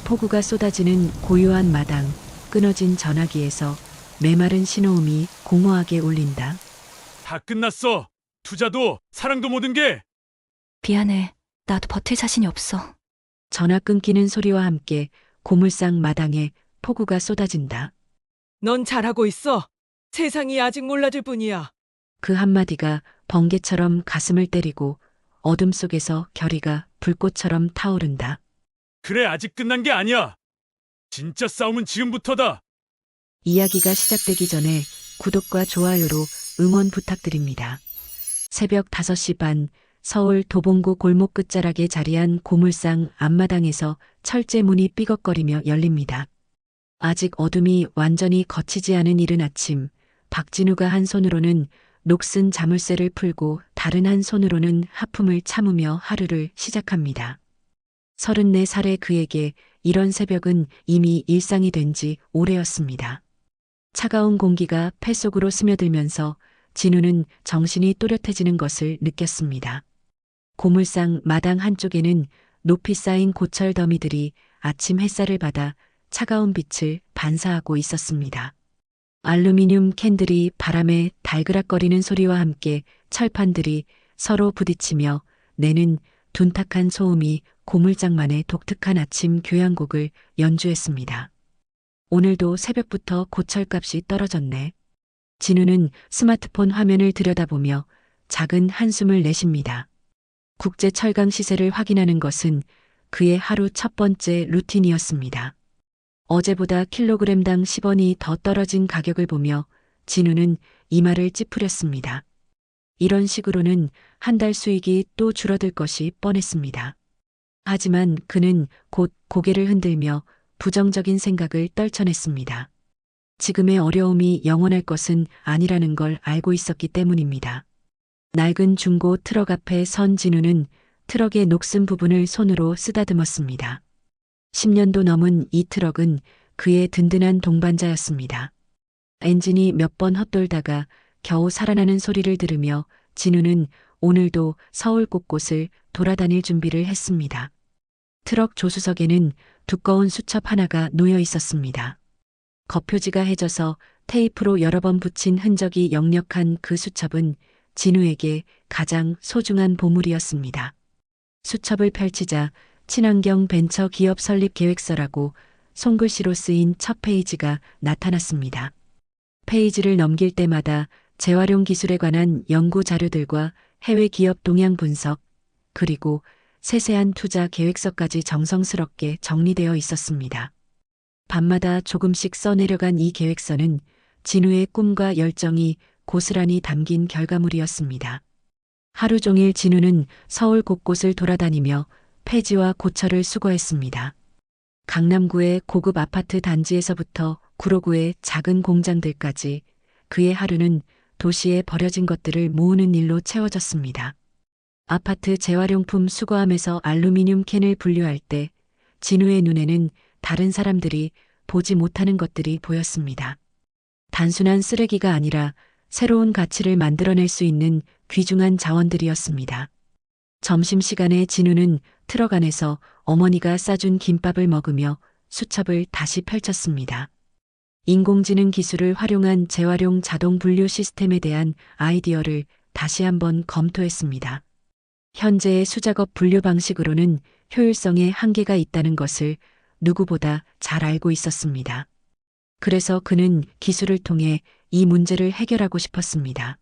폭우가 쏟아지는 고요한 마당, 끊어진 전화기에서 메마른 신호음이 공허하게 울린다. 다 끝났어. 투자도 사랑도 모든 게. 미안해. 나도 버틸 자신이 없어. 전화 끊기는 소리와 함께 고물상 마당에 폭우가 쏟아진다. 넌 잘하고 있어. 세상이 아직 몰라줄 뿐이야. 그 한마디가 번개처럼 가슴을 때리고 어둠 속에서 결의가 불꽃처럼 타오른다. 그래, 아직 끝난 게 아니야. 진짜 싸움은 지금부터다. 이야기가 시작되기 전에 구독과 좋아요로 응원 부탁드립니다. 새벽 5시 반 서울 도봉구 골목 끝자락에 자리한 고물상 앞마당에서 철제문이 삐걱거리며 열립니다. 아직 어둠이 완전히 거치지 않은 이른 아침, 박진우가 한 손으로는 녹슨 자물쇠를 풀고 다른 한 손으로는 하품을 참으며 하루를 시작합니다. 34살의 그에게 이런 새벽은 이미 일상이 된 지 오래였습니다. 차가운 공기가 폐 속으로 스며들면서 진우는 정신이 또렷해지는 것을 느꼈습니다. 고물상 마당 한쪽에는 높이 쌓인 고철 더미들이 아침 햇살을 받아 차가운 빛을 반사하고 있었습니다. 알루미늄 캔들이 바람에 달그락거리는 소리와 함께 철판들이 서로 부딪히며 내는 둔탁한 소음이 고물장만의 독특한 아침 교향곡을 연주했습니다. 오늘도 새벽부터 고철값이 떨어졌네. 진우는 스마트폰 화면을 들여다보며 작은 한숨을 내쉽니다. 국제 철강 시세를 확인하는 것은 그의 하루 첫 번째 루틴이었습니다. 어제보다 킬로그램당 10원이 더 떨어진 가격을 보며 진우는 이마를 찌푸렸습니다. 이런 식으로는 한 달 수익이 또 줄어들 것이 뻔했습니다. 하지만 그는 곧 고개를 흔들며 부정적인 생각을 떨쳐냈습니다. 지금의 어려움이 영원할 것은 아니라는 걸 알고 있었기 때문입니다. 낡은 중고 트럭 앞에 선 진우는 트럭의 녹슨 부분을 손으로 쓰다듬었습니다. 10년도 넘은 이 트럭은 그의 든든한 동반자였습니다. 엔진이 몇 번 헛돌다가 겨우 살아나는 소리를 들으며 진우는 오늘도 서울 곳곳을 돌아다닐 준비를 했습니다. 트럭 조수석에는 두꺼운 수첩 하나가 놓여 있었습니다. 겉표지가 해져서 테이프로 여러 번 붙인 흔적이 역력한 그 수첩은 진우에게 가장 소중한 보물이었습니다. 수첩을 펼치자 친환경 벤처 기업 설립 계획서라고 손글씨로 쓰인 첫 페이지가 나타났습니다. 페이지를 넘길 때마다 재활용 기술에 관한 연구 자료들과 해외 기업 동향 분석, 그리고 세세한 투자 계획서까지 정성스럽게 정리되어 있었습니다. 밤마다 조금씩 써내려간 이 계획서는 진우의 꿈과 열정이 고스란히 담긴 결과물이었습니다. 하루 종일 진우는 서울 곳곳을 돌아다니며 폐지와 고철을 수거했습니다. 강남구의 고급 아파트 단지에서부터 구로구의 작은 공장들까지 그의 하루는 도시에 버려진 것들을 모으는 일로 채워졌습니다. 아파트 재활용품 수거함에서 알루미늄 캔을 분류할 때 진우의 눈에는 다른 사람들이 보지 못하는 것들이 보였습니다. 단순한 쓰레기가 아니라 새로운 가치를 만들어낼 수 있는 귀중한 자원들이었습니다. 점심시간에 진우는 트럭 안에서 어머니가 싸준 김밥을 먹으며 수첩을 다시 펼쳤습니다. 인공지능 기술을 활용한 재활용 자동 분류 시스템에 대한 아이디어를 다시 한번 검토했습니다. 현재의 수작업 분류 방식으로는 효율성에 한계가 있다는 것을 누구보다 잘 알고 있었습니다. 그래서 그는 기술을 통해 이 문제를 해결하고 싶었습니다.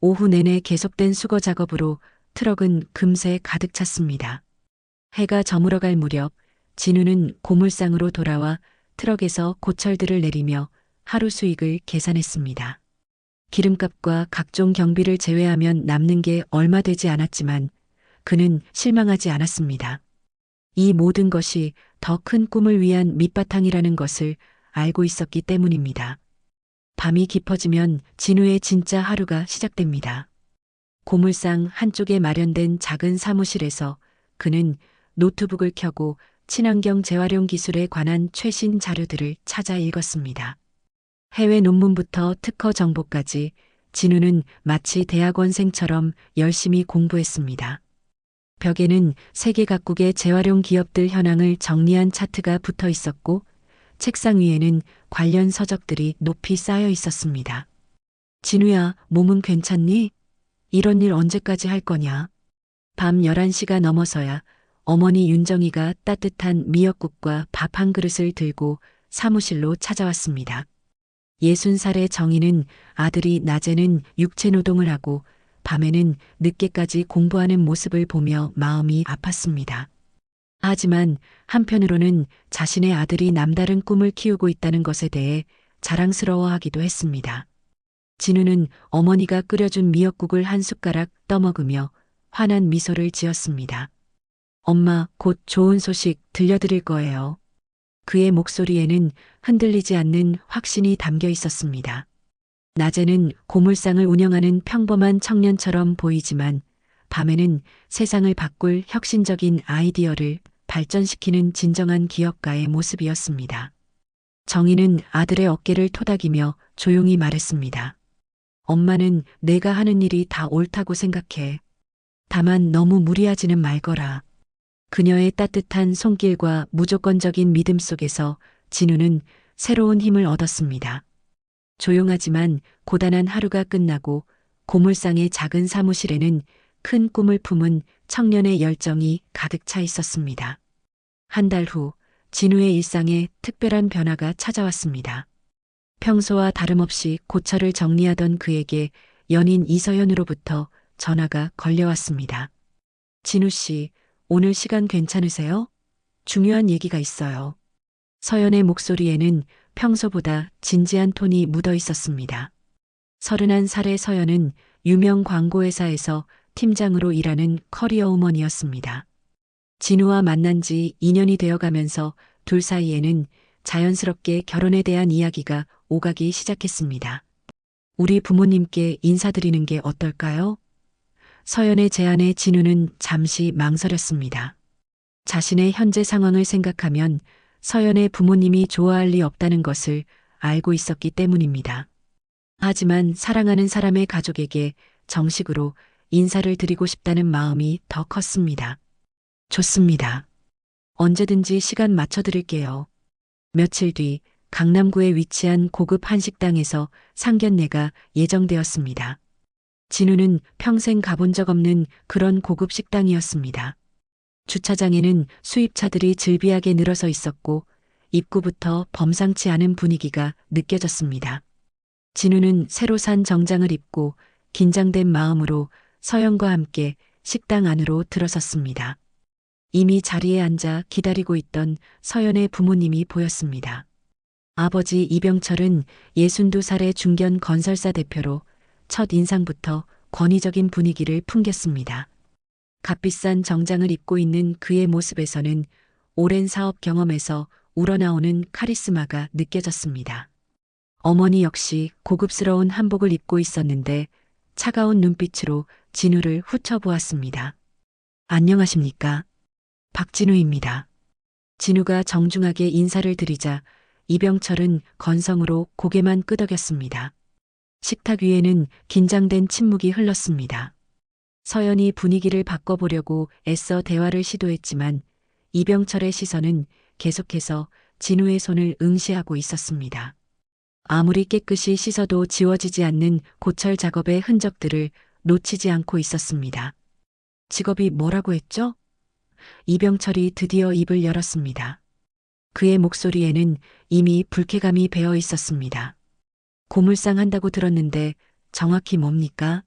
오후 내내 계속된 수거 작업으로 트럭은 금세 가득 찼습니다. 해가 저물어갈 무렵 진우는 고물상으로 돌아와 트럭에서 고철들을 내리며 하루 수익을 계산했습니다. 기름값과 각종 경비를 제외하면 남는 게 얼마 되지 않았지만 그는 실망하지 않았습니다. 이 모든 것이 더 큰 꿈을 위한 밑바탕이라는 것을 알고 있었기 때문입니다. 밤이 깊어지면 진우의 진짜 하루가 시작됩니다. 고물상 한쪽에 마련된 작은 사무실에서 그는 노트북을 켜고 친환경 재활용 기술에 관한 최신 자료들을 찾아 읽었습니다. 해외 논문부터 특허 정보까지 진우는 마치 대학원생처럼 열심히 공부했습니다. 벽에는 세계 각국의 재활용 기업들 현황을 정리한 차트가 붙어 있었고 책상 위에는 관련 서적들이 높이 쌓여 있었습니다. 진우야, 몸은 괜찮니? 이런 일 언제까지 할 거냐? 밤 11시가 넘어서야 어머니 윤정이가 따뜻한 미역국과 밥 한 그릇을 들고 사무실로 찾아왔습니다. 60살의 정희는 아들이 낮에는 육체 노동을 하고 밤에는 늦게까지 공부하는 모습을 보며 마음이 아팠습니다. 하지만 한편으로는 자신의 아들이 남다른 꿈을 키우고 있다는 것에 대해 자랑스러워하기도 했습니다. 진우는 어머니가 끓여준 미역국을 한 숟가락 떠먹으며 환한 미소를 지었습니다. 엄마, 곧 좋은 소식 들려드릴 거예요. 그의 목소리에는 흔들리지 않는 확신이 담겨 있었습니다. 낮에는 고물상을 운영하는 평범한 청년처럼 보이지만 밤에는 세상을 바꿀 혁신적인 아이디어를 발전시키는 진정한 기업가의 모습이었습니다. 정희는 아들의 어깨를 토닥이며 조용히 말했습니다. 엄마는 내가 하는 일이 다 옳다고 생각해. 다만 너무 무리하지는 말거라. 그녀의 따뜻한 손길과 무조건적인 믿음 속에서 진우는 새로운 힘을 얻었습니다. 조용하지만 고단한 하루가 끝나고 고물상의 작은 사무실에는 큰 꿈을 품은 청년의 열정이 가득 차 있었습니다. 한 달 후 진우의 일상에 특별한 변화가 찾아왔습니다. 평소와 다름없이 고철을 정리하던 그에게 연인 이서연으로부터 전화가 걸려왔습니다. 진우 씨, 오늘 시간 괜찮으세요? 중요한 얘기가 있어요. 서연의 목소리에는 평소보다 진지한 톤이 묻어 있었습니다. 31살의 서연은 유명 광고회사에서 팀장으로 일하는 커리어 우먼이었습니다. 진우와 만난 지 2년이 되어 가면서 둘 사이에는 자연스럽게 결혼에 대한 이야기가 오가기 시작했습니다. 우리 부모님께 인사드리는 게 어떨까요? 서연의 제안에 진우는 잠시 망설였습니다. 자신의 현재 상황을 생각하면 서연의 부모님이 좋아할 리 없다는 것을 알고 있었기 때문입니다. 하지만 사랑하는 사람의 가족에게 정식으로 인사를 드리고 싶다는 마음이 더 컸습니다. 좋습니다. 언제든지 시간 맞춰드릴게요. 며칠 뒤 강남구에 위치한 고급 한식당에서 상견례가 예정되었습니다. 진우는 평생 가본 적 없는 그런 고급 식당이었습니다. 주차장에는 수입차들이 즐비하게 늘어서 있었고 입구부터 범상치 않은 분위기가 느껴졌습니다. 진우는 새로 산 정장을 입고 긴장된 마음으로 서연과 함께 식당 안으로 들어섰습니다. 이미 자리에 앉아 기다리고 있던 서연의 부모님이 보였습니다. 아버지 이병철은 62살의 중견 건설사 대표로 첫 인상부터 권위적인 분위기를 풍겼습니다. 값비싼 정장을 입고 있는 그의 모습에서는 오랜 사업 경험에서 우러나오는 카리스마가 느껴졌습니다. 어머니 역시 고급스러운 한복을 입고 있었는데 차가운 눈빛으로 진우를 훑어보았습니다. 안녕하십니까? 박진우입니다. 진우가 정중하게 인사를 드리자 이병철은 건성으로 고개만 끄덕였습니다. 식탁 위에는 긴장된 침묵이 흘렀습니다. 서연이 분위기를 바꿔보려고 애써 대화를 시도했지만 이병철의 시선은 계속해서 진우의 손을 응시하고 있었습니다. 아무리 깨끗이 씻어도 지워지지 않는 고철 작업의 흔적들을 놓치지 않고 있었습니다. 직업이 뭐라고 했죠? 이병철이 드디어 입을 열었습니다. 그의 목소리에는 이미 불쾌감이 배어 있었습니다. 고물상 한다고 들었는데 정확히 뭡니까?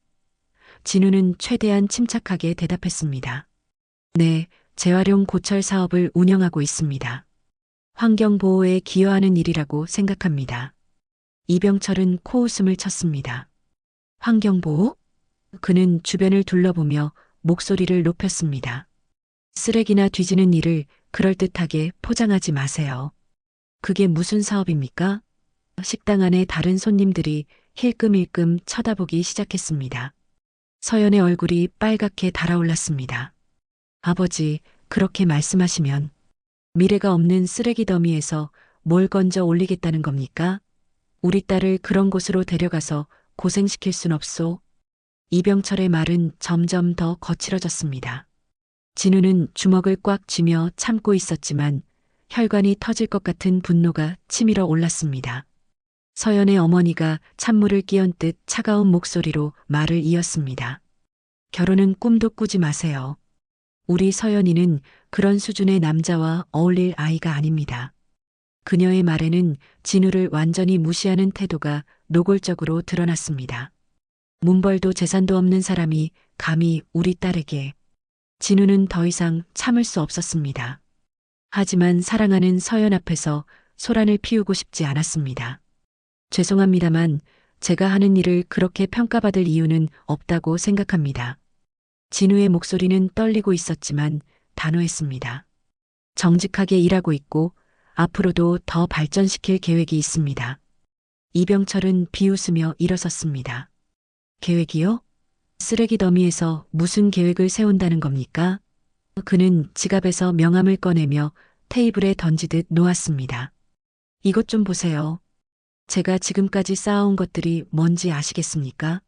진우는 최대한 침착하게 대답했습니다. 네, 재활용 고철 사업을 운영하고 있습니다. 환경보호에 기여하는 일이라고 생각합니다. 이병철은 코웃음을 쳤습니다. 환경보호? 그는 주변을 둘러보며 목소리를 높였습니다. 쓰레기나 뒤지는 일을 그럴듯하게 포장하지 마세요. 그게 무슨 사업입니까? 식당 안에 다른 손님들이 힐끔힐끔 쳐다보기 시작했습니다. 서연의 얼굴이 빨갛게 달아올랐습니다. 아버지, 그렇게 말씀하시면 미래가 없는 쓰레기 더미에서 뭘 건져 올리겠다는 겁니까? 우리 딸을 그런 곳으로 데려가서 고생시킬 순 없소. 이병철의 말은 점점 더 거칠어졌습니다. 진우는 주먹을 꽉 쥐며 참고 있었지만 혈관이 터질 것 같은 분노가 치밀어 올랐습니다. 서연의 어머니가 찬물을 끼얹듯 차가운 목소리로 말을 이었습니다. 결혼은 꿈도 꾸지 마세요. 우리 서연이는 그런 수준의 남자와 어울릴 아이가 아닙니다. 그녀의 말에는 진우를 완전히 무시하는 태도가 노골적으로 드러났습니다. 문벌도 재산도 없는 사람이 감히 우리 딸에게. 진우는 더 이상 참을 수 없었습니다. 하지만 사랑하는 서연 앞에서 소란을 피우고 싶지 않았습니다. 죄송합니다만 제가 하는 일을 그렇게 평가받을 이유는 없다고 생각합니다. 진우의 목소리는 떨리고 있었지만 단호했습니다. 정직하게 일하고 있고 앞으로도 더 발전시킬 계획이 있습니다. 이병철은 비웃으며 일어섰습니다. 계획이요? 쓰레기 더미에서 무슨 계획을 세운다는 겁니까? 그는 지갑에서 명함을 꺼내며 테이블에 던지듯 놓았습니다. 이것 좀 보세요. 제가 지금까지 쌓아온 것들이 뭔지 아시겠습니까?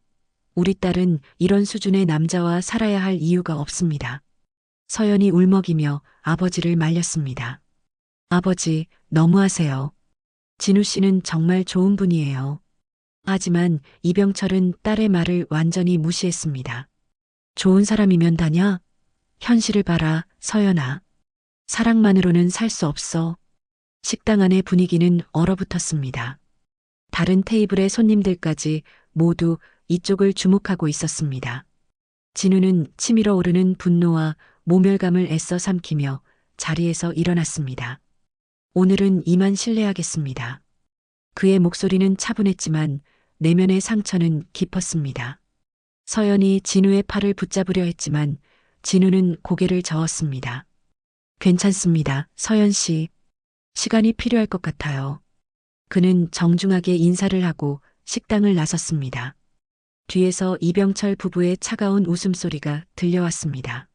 우리 딸은 이런 수준의 남자와 살아야 할 이유가 없습니다. 서연이 울먹이며 아버지를 말렸습니다. 아버지, 너무하세요. 진우 씨는 정말 좋은 분이에요. 하지만 이병철은 딸의 말을 완전히 무시했습니다. 좋은 사람이면 다냐? 현실을 봐라, 서연아. 사랑만으로는 살 수 없어. 식당 안의 분위기는 얼어붙었습니다. 다른 테이블의 손님들까지 모두 이쪽을 주목하고 있었습니다. 진우는 치밀어 오르는 분노와 모멸감을 애써 삼키며 자리에서 일어났습니다. 오늘은 이만 실례하겠습니다. 그의 목소리는 차분했지만 내면의 상처는 깊었습니다. 서연이 진우의 팔을 붙잡으려 했지만 진우는 고개를 저었습니다. 괜찮습니다, 서연 씨. 시간이 필요할 것 같아요. 그는 정중하게 인사를 하고 식당을 나섰습니다. 뒤에서 이병철 부부의 차가운 웃음소리가 들려왔습니다.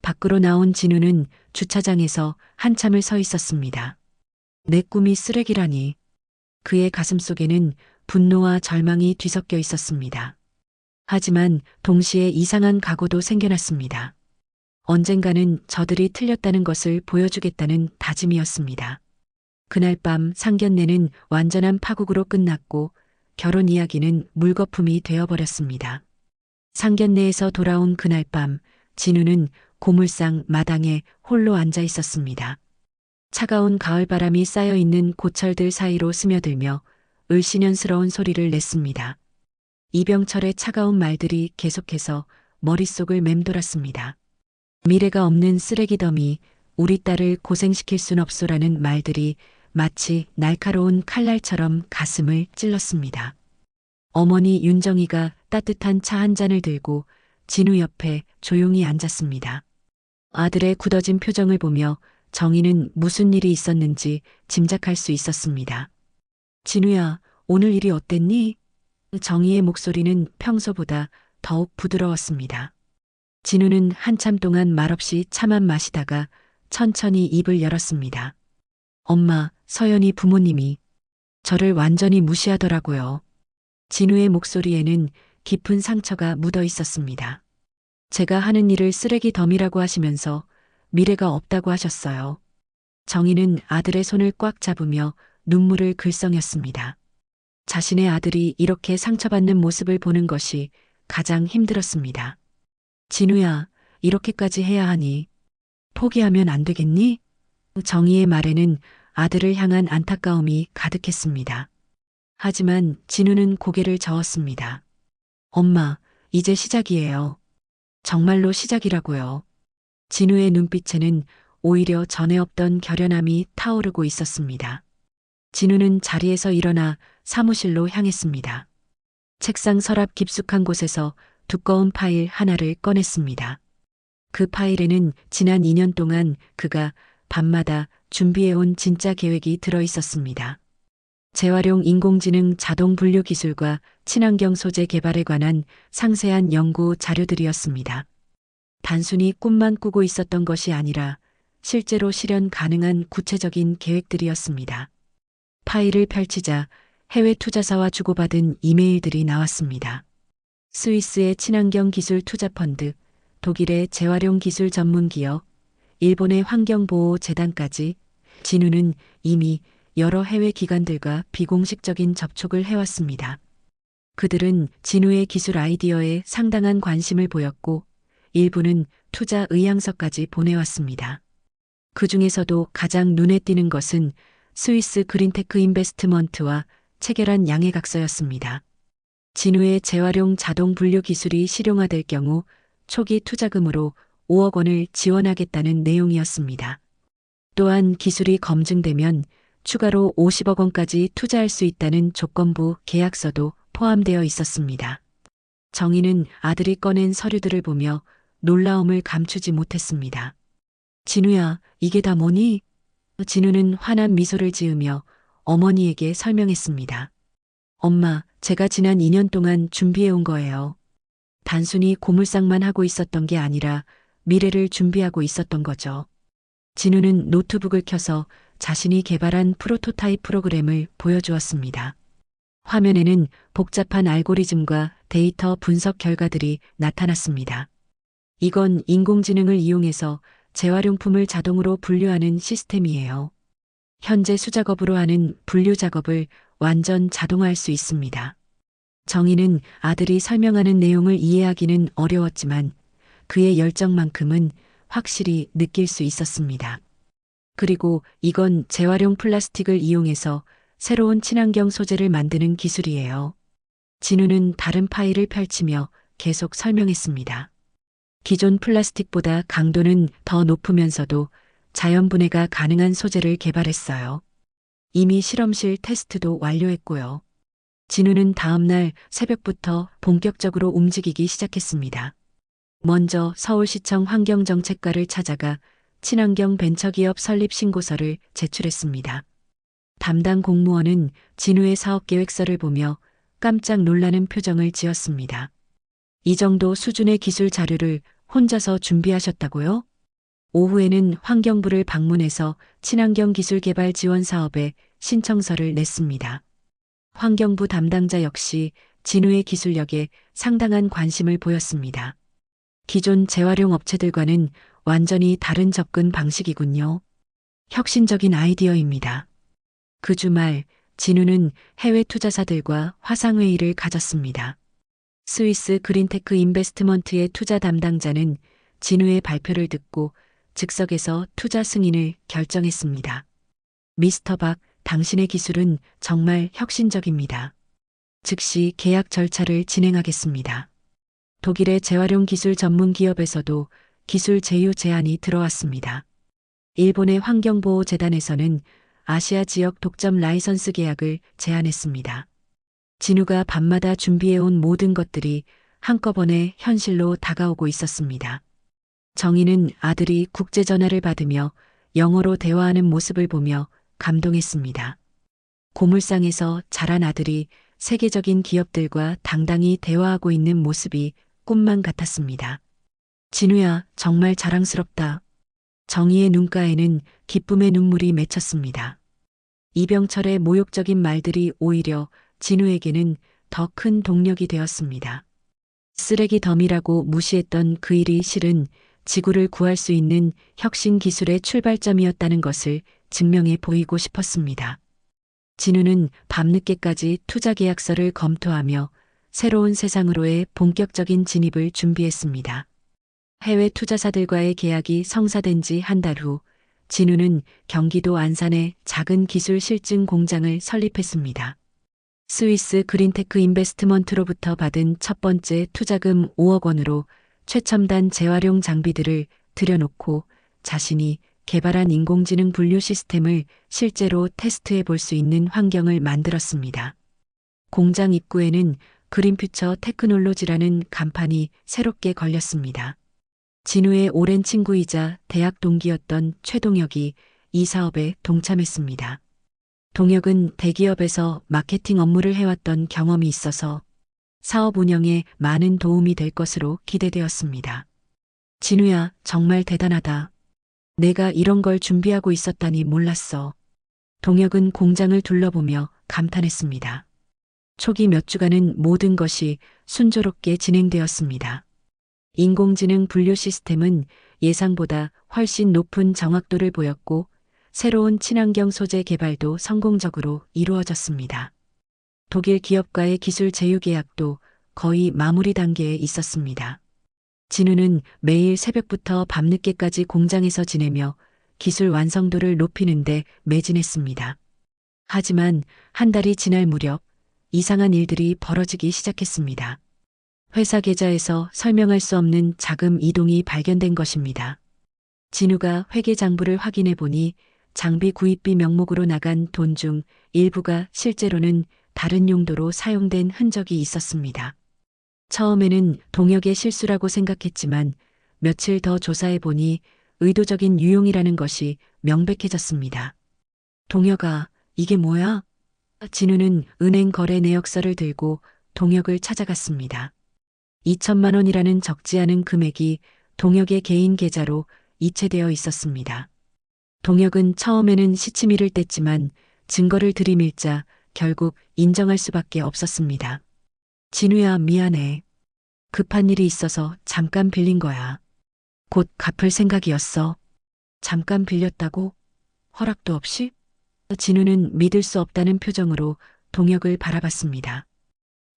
밖으로 나온 진우는 주차장에서 한참을 서 있었습니다. 내 꿈이 쓰레기라니. 그의 가슴속에는 분노와 절망이 뒤섞여 있었습니다. 하지만 동시에 이상한 각오도 생겨났습니다. 언젠가는 저들이 틀렸다는 것을 보여주겠다는 다짐이었습니다. 그날 밤 상견례는 완전한 파국으로 끝났고 결혼 이야기는 물거품이 되어버렸습니다. 상견례에서 돌아온 그날 밤 진우는 고물상 마당에 홀로 앉아 있었습니다. 차가운 가을바람이 쌓여있는 고철들 사이로 스며들며 을씨년스러운 소리를 냈습니다. 이병철의 차가운 말들이 계속해서 머릿속을 맴돌았습니다. 미래가 없는 쓰레기 더미, 우리 딸을 고생시킬 순 없소라는 말들이 마치 날카로운 칼날처럼 가슴을 찔렀습니다. 어머니 윤정이가 따뜻한 차 한 잔을 들고 진우 옆에 조용히 앉았습니다. 아들의 굳어진 표정을 보며 정희는 무슨 일이 있었는지 짐작할 수 있었습니다. 진우야, 오늘 일이 어땠니? 정희의 목소리는 평소보다 더욱 부드러웠습니다. 진우는 한참 동안 말없이 차만 마시다가 천천히 입을 열었습니다. 엄마, 서연이 부모님이 저를 완전히 무시하더라고요. 진우의 목소리에는 깊은 상처가 묻어 있었습니다. 제가 하는 일을 쓰레기 더미라고 하시면서 미래가 없다고 하셨어요. 정희는 아들의 손을 꽉 잡으며 눈물을 글썽였습니다. 자신의 아들이 이렇게 상처받는 모습을 보는 것이 가장 힘들었습니다. 진우야, 이렇게까지 해야 하니? 포기하면 안 되겠니? 정희의 말에는 아들을 향한 안타까움이 가득했습니다. 하지만 진우는 고개를 저었습니다. 엄마, 이제 시작이에요. 정말로 시작이라고요. 진우의 눈빛에는 오히려 전에 없던 결연함이 타오르고 있었습니다. 진우는 자리에서 일어나 사무실로 향했습니다. 책상 서랍 깊숙한 곳에서 두꺼운 파일 하나를 꺼냈습니다. 그 파일에는 지난 2년 동안 그가 밤마다 준비해온 진짜 계획이 들어 있었습니다. 재활용 인공지능 자동 분류 기술과 친환경 소재 개발에 관한 상세한 연구 자료들이었습니다. 단순히 꿈만 꾸고 있었던 것이 아니라 실제로 실현 가능한 구체적인 계획들이었습니다. 파일을 펼치자 해외 투자사와 주고받은 이메일들이 나왔습니다. 스위스의 친환경 기술 투자 펀드, 독일의 재활용 기술 전문 기업, 일본의 환경보호재단까지 진우는 이미 여러 해외 기관들과 비공식적인 접촉을 해왔습니다. 그들은 진우의 기술 아이디어에 상당한 관심을 보였고 일부는 투자 의향서까지 보내왔습니다. 그 중에서도 가장 눈에 띄는 것은 스위스 그린테크 인베스트먼트와 체결한 양해각서였습니다. 진우의 재활용 자동 분류 기술이 실용화될 경우 초기 투자금으로 5억 원을 지원하겠다는 내용이었습니다. 또한 기술이 검증되면 추가로 50억 원까지 투자할 수 있다는 조건부 계약서도 포함되어 있었습니다. 정희는 아들이 꺼낸 서류들을 보며 놀라움을 감추지 못했습니다. 진우야, 이게 다 뭐니? 진우는 환한 미소를 지으며 어머니에게 설명했습니다. 엄마, 제가 지난 2년 동안 준비해온 거예요. 단순히 고물상만 하고 있었던 게 아니라 미래를 준비하고 있었던 거죠. 진우는 노트북을 켜서 자신이 개발한 프로토타입 프로그램을 보여주었습니다. 화면에는 복잡한 알고리즘과 데이터 분석 결과들이 나타났습니다. 이건 인공지능을 이용해서 재활용품을 자동으로 분류하는 시스템이에요. 현재 수작업으로 하는 분류 작업을 완전 자동화할 수 있습니다. 정희는 아들이 설명하는 내용을 이해하기는 어려웠지만 그의 열정만큼은 확실히 느낄 수 있었습니다. 그리고 이건 재활용 플라스틱을 이용해서 새로운 친환경 소재를 만드는 기술이에요. 진우는 다른 파일을 펼치며 계속 설명했습니다. 기존 플라스틱보다 강도는 더 높으면서도 자연분해가 가능한 소재를 개발했어요. 이미 실험실 테스트도 완료했고요. 진우는 다음날 새벽부터 본격적으로 움직이기 시작했습니다. 먼저 서울시청 환경정책과를 찾아가 친환경 벤처기업 설립 신고서를 제출했습니다. 담당 공무원은 진우의 사업계획서를 보며 깜짝 놀라는 표정을 지었습니다. 이 정도 수준의 기술 자료를 혼자서 준비하셨다고요? 오후에는 환경부를 방문해서 친환경 기술 개발 지원 사업에 신청서를 냈습니다. 환경부 담당자 역시 진우의 기술력에 상당한 관심을 보였습니다. 기존 재활용 업체들과는 완전히 다른 접근 방식이군요. 혁신적인 아이디어입니다. 그 주말 진우는 해외 투자사들과 화상회의를 가졌습니다. 스위스 그린테크 인베스트먼트의 투자 담당자는 진우의 발표를 듣고 즉석에서 투자 승인을 결정했습니다. 미스터 박, 당신의 기술은 정말 혁신적입니다. 즉시 계약 절차를 진행하겠습니다. 독일의 재활용 기술 전문 기업에서도 기술 제휴 제안이 들어왔습니다. 일본의 환경보호재단에서는 아시아 지역 독점 라이선스 계약을 제안했습니다. 진우가 밤마다 준비해온 모든 것들이 한꺼번에 현실로 다가오고 있었습니다. 정희는 아들이 국제전화를 받으며 영어로 대화하는 모습을 보며 감동했습니다. 고물상에서 자란 아들이 세계적인 기업들과 당당히 대화하고 있는 모습이 꿈만 같았습니다. 진우야, 정말 자랑스럽다. 정희의 눈가에는 기쁨의 눈물이 맺혔습니다. 이병철의 모욕적인 말들이 오히려 진우에게는 더 큰 동력이 되었습니다. 쓰레기 덤이라고 무시했던 그 일이 실은 지구를 구할 수 있는 혁신 기술의 출발점이었다는 것을 증명해 보이고 싶었습니다. 진우는 밤늦게까지 투자 계약서를 검토하며 새로운 세상으로의 본격적인 진입을 준비했습니다. 해외 투자사들과의 계약이 성사된 지 한 달 후 진우는 경기도 안산에 작은 기술 실증 공장을 설립했습니다. 스위스 그린테크 인베스트먼트로부터 받은 첫 번째 투자금 5억 원으로 최첨단 재활용 장비들을 들여놓고 자신이 개발한 인공지능 분류 시스템을 실제로 테스트해 볼 수 있는 환경을 만들었습니다. 공장 입구에는 그린퓨처 테크놀로지라는 간판이 새롭게 걸렸습니다. 진우의 오랜 친구이자 대학 동기였던 최동혁이 이 사업에 동참했습니다. 동혁은 대기업에서 마케팅 업무를 해왔던 경험이 있어서 사업 운영에 많은 도움이 될 것으로 기대되었습니다. 진우야, 정말 대단하다. 내가 이런 걸 준비하고 있었다니 몰랐어. 동혁은 공장을 둘러보며 감탄했습니다. 초기 몇 주간은 모든 것이 순조롭게 진행되었습니다. 인공지능 분류 시스템은 예상보다 훨씬 높은 정확도를 보였고 새로운 친환경 소재 개발도 성공적으로 이루어졌습니다. 독일 기업과의 기술 제휴 계약도 거의 마무리 단계에 있었습니다. 진우는 매일 새벽부터 밤늦게까지 공장에서 지내며 기술 완성도를 높이는데 매진했습니다. 하지만 한 달이 지날 무렵 이상한 일들이 벌어지기 시작했습니다. 회사 계좌에서 설명할 수 없는 자금 이동이 발견된 것입니다. 진우가 회계 장부를 확인해 보니 장비 구입비 명목으로 나간 돈 중 일부가 실제로는 다른 용도로 사용된 흔적이 있었습니다. 처음에는 동혁의 실수라고 생각했지만 며칠 더 조사해 보니 의도적인 유용이라는 것이 명백해졌습니다. 동혁아, 이게 뭐야? 진우는 은행 거래 내역서를 들고 동혁을 찾아갔습니다. 2천만 원이라는 적지 않은 금액이 동혁의 개인 계좌로 이체되어 있었습니다. 동혁은 처음에는 시치미를 뗐지만 증거를 들이밀자 결국 인정할 수밖에 없었습니다. 진우야, 미안해. 급한 일이 있어서 잠깐 빌린 거야. 곧 갚을 생각이었어. 잠깐 빌렸다고? 허락도 없이? 진우는 믿을 수 없다는 표정으로 동혁을 바라봤습니다.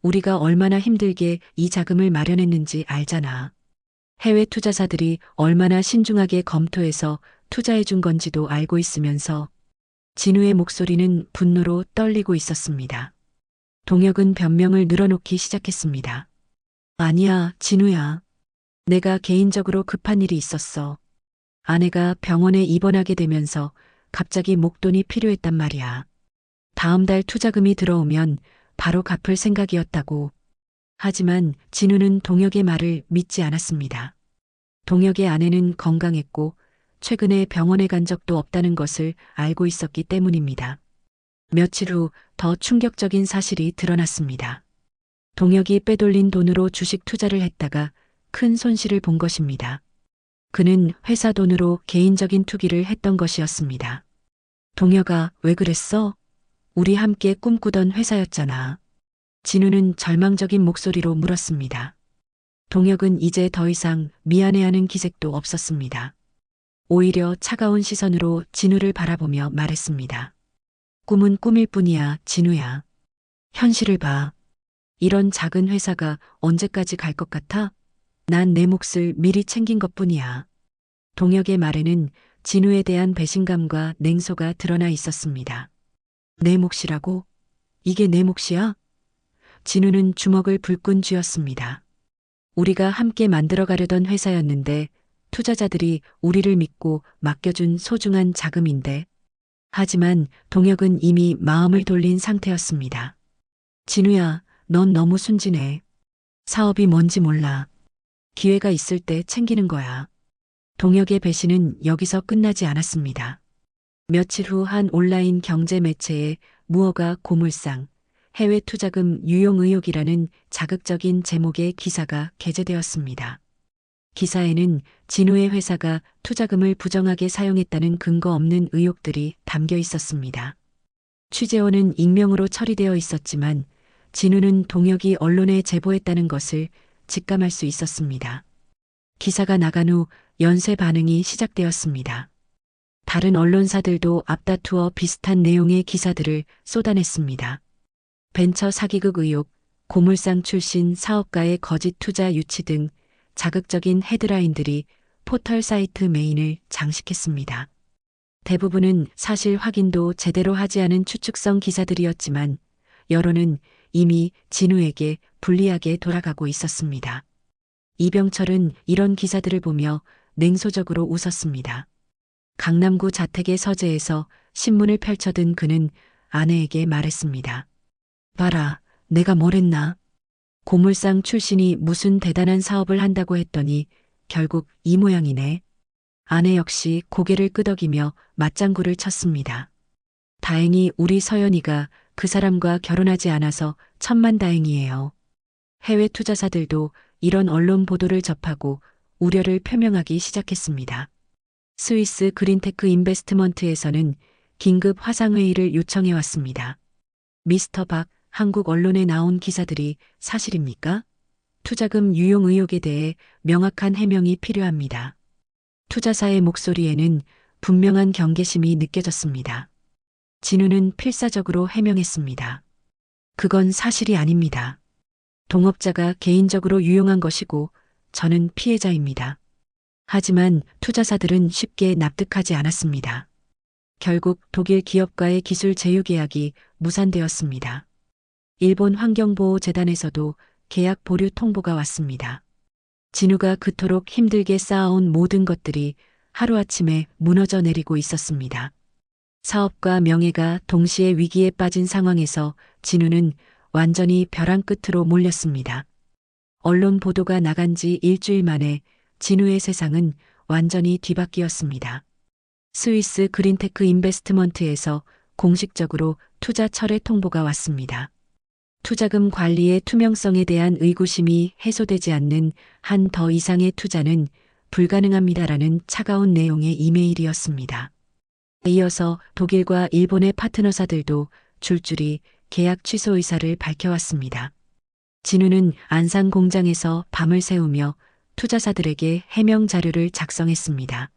우리가 얼마나 힘들게 이 자금을 마련했는지 알잖아. 해외 투자사들이 얼마나 신중하게 검토해서 투자해 준 건지도 알고 있으면서 진우의 목소리는 분노로 떨리고 있었습니다. 동혁은 변명을 늘어놓기 시작했습니다. 아니야, 진우야. 내가 개인적으로 급한 일이 있었어. 아내가 병원에 입원하게 되면서 갑자기 목돈이 필요했단 말이야. 다음 달 투자금이 들어오면 바로 갚을 생각이었다고. 하지만 진우는 동혁의 말을 믿지 않았습니다. 동혁의 아내는 건강했고 최근에 병원에 간 적도 없다는 것을 알고 있었기 때문입니다. 며칠 후 더 충격적인 사실이 드러났습니다. 동혁이 빼돌린 돈으로 주식 투자를 했다가 큰 손실을 본 것입니다. 그는 회사 돈으로 개인적인 투기를 했던 것이었습니다. 동혁아, 왜 그랬어? 우리 함께 꿈꾸던 회사였잖아. 진우는 절망적인 목소리로 물었습니다. 동혁은 이제 더 이상 미안해하는 기색도 없었습니다. 오히려 차가운 시선으로 진우를 바라보며 말했습니다. 꿈은 꿈일 뿐이야, 진우야. 현실을 봐. 이런 작은 회사가 언제까지 갈 것 같아? 난 내 몫을 미리 챙긴 것뿐이야. 동혁의 말에는 진우에 대한 배신감과 냉소가 드러나 있었습니다. 내 몫이라고? 이게 내 몫이야? 진우는 주먹을 불끈 쥐었습니다. 우리가 함께 만들어가려던 회사였는데 투자자들이 우리를 믿고 맡겨준 소중한 자금인데. 하지만 동혁은 이미 마음을 돌린 상태였습니다. 진우야, 넌 너무 순진해. 사업이 뭔지 몰라. 기회가 있을 때 챙기는 거야. 동혁의 배신은 여기서 끝나지 않았습니다. 며칠 후 한 온라인 경제 매체에 무허가 고물상, 해외 투자금 유용 의혹이라는 자극적인 제목의 기사가 게재되었습니다. 기사에는 진우의 회사가 투자금을 부정하게 사용했다는 근거 없는 의혹들이 담겨 있었습니다. 취재원은 익명으로 처리되어 있었지만 진우는 동혁이 언론에 제보했다는 것을 직감할 수 있었습니다. 기사가 나간 후 연쇄 반응이 시작되었습니다. 다른 언론사들도 앞다투어 비슷한 내용의 기사들을 쏟아냈습니다. 벤처 사기극 의혹, 고물상 출신 사업가의 거짓 투자 유치 등 자극적인 헤드라인들이 포털 사이트 메인을 장식했습니다. 대부분은 사실 확인도 제대로 하지 않은 추측성 기사들이었지만 여론은 이미 진우에게 불리하게 돌아가고 있었습니다. 이병철은 이런 기사들을 보며 냉소적으로 웃었습니다. 강남구 자택의 서재에서 신문을 펼쳐든 그는 아내에게 말했습니다. 봐라, 내가 뭘 했나? 고물상 출신이 무슨 대단한 사업을 한다고 했더니 결국 이 모양이네. 아내 역시 고개를 끄덕이며 맞장구를 쳤습니다. 다행히 우리 서연이가 그 사람과 결혼하지 않아서 천만다행이에요. 해외 투자사들도 이런 언론 보도를 접하고 우려를 표명하기 시작했습니다. 스위스 그린테크 인베스트먼트에서는 긴급 화상회의를 요청해 왔습니다. 미스터 박, 한국 언론에 나온 기사들이 사실입니까? 투자금 유용 의혹에 대해 명확한 해명이 필요합니다. 투자사의 목소리에는 분명한 경계심이 느껴졌습니다. 진우는 필사적으로 해명했습니다. 그건 사실이 아닙니다. 동업자가 개인적으로 유용한 것이고 저는 피해자입니다. 하지만 투자사들은 쉽게 납득하지 않았습니다. 결국 독일 기업과의 기술 제휴 계약이 무산되었습니다. 일본 환경보호재단에서도 계약 보류 통보가 왔습니다. 진우가 그토록 힘들게 쌓아온 모든 것들이 하루아침에 무너져 내리고 있었습니다. 사업과 명예가 동시에 위기에 빠진 상황에서 진우는 완전히 벼랑 끝으로 몰렸습니다. 언론 보도가 나간 지 일주일 만에 진우의 세상은 완전히 뒤바뀌었습니다. 스위스 그린테크 인베스트먼트에서 공식적으로 투자 철회 통보가 왔습니다. 투자금 관리의 투명성에 대한 의구심이 해소되지 않는 한 더 이상의 투자는 불가능합니다라는 차가운 내용의 이메일이었습니다. 이어서 독일과 일본의 파트너사들도 줄줄이 계약 취소 의사를 밝혀왔습니다. 진우는 안산 공장에서 밤을 새우며 투자사들에게 해명 자료를 작성했습니다.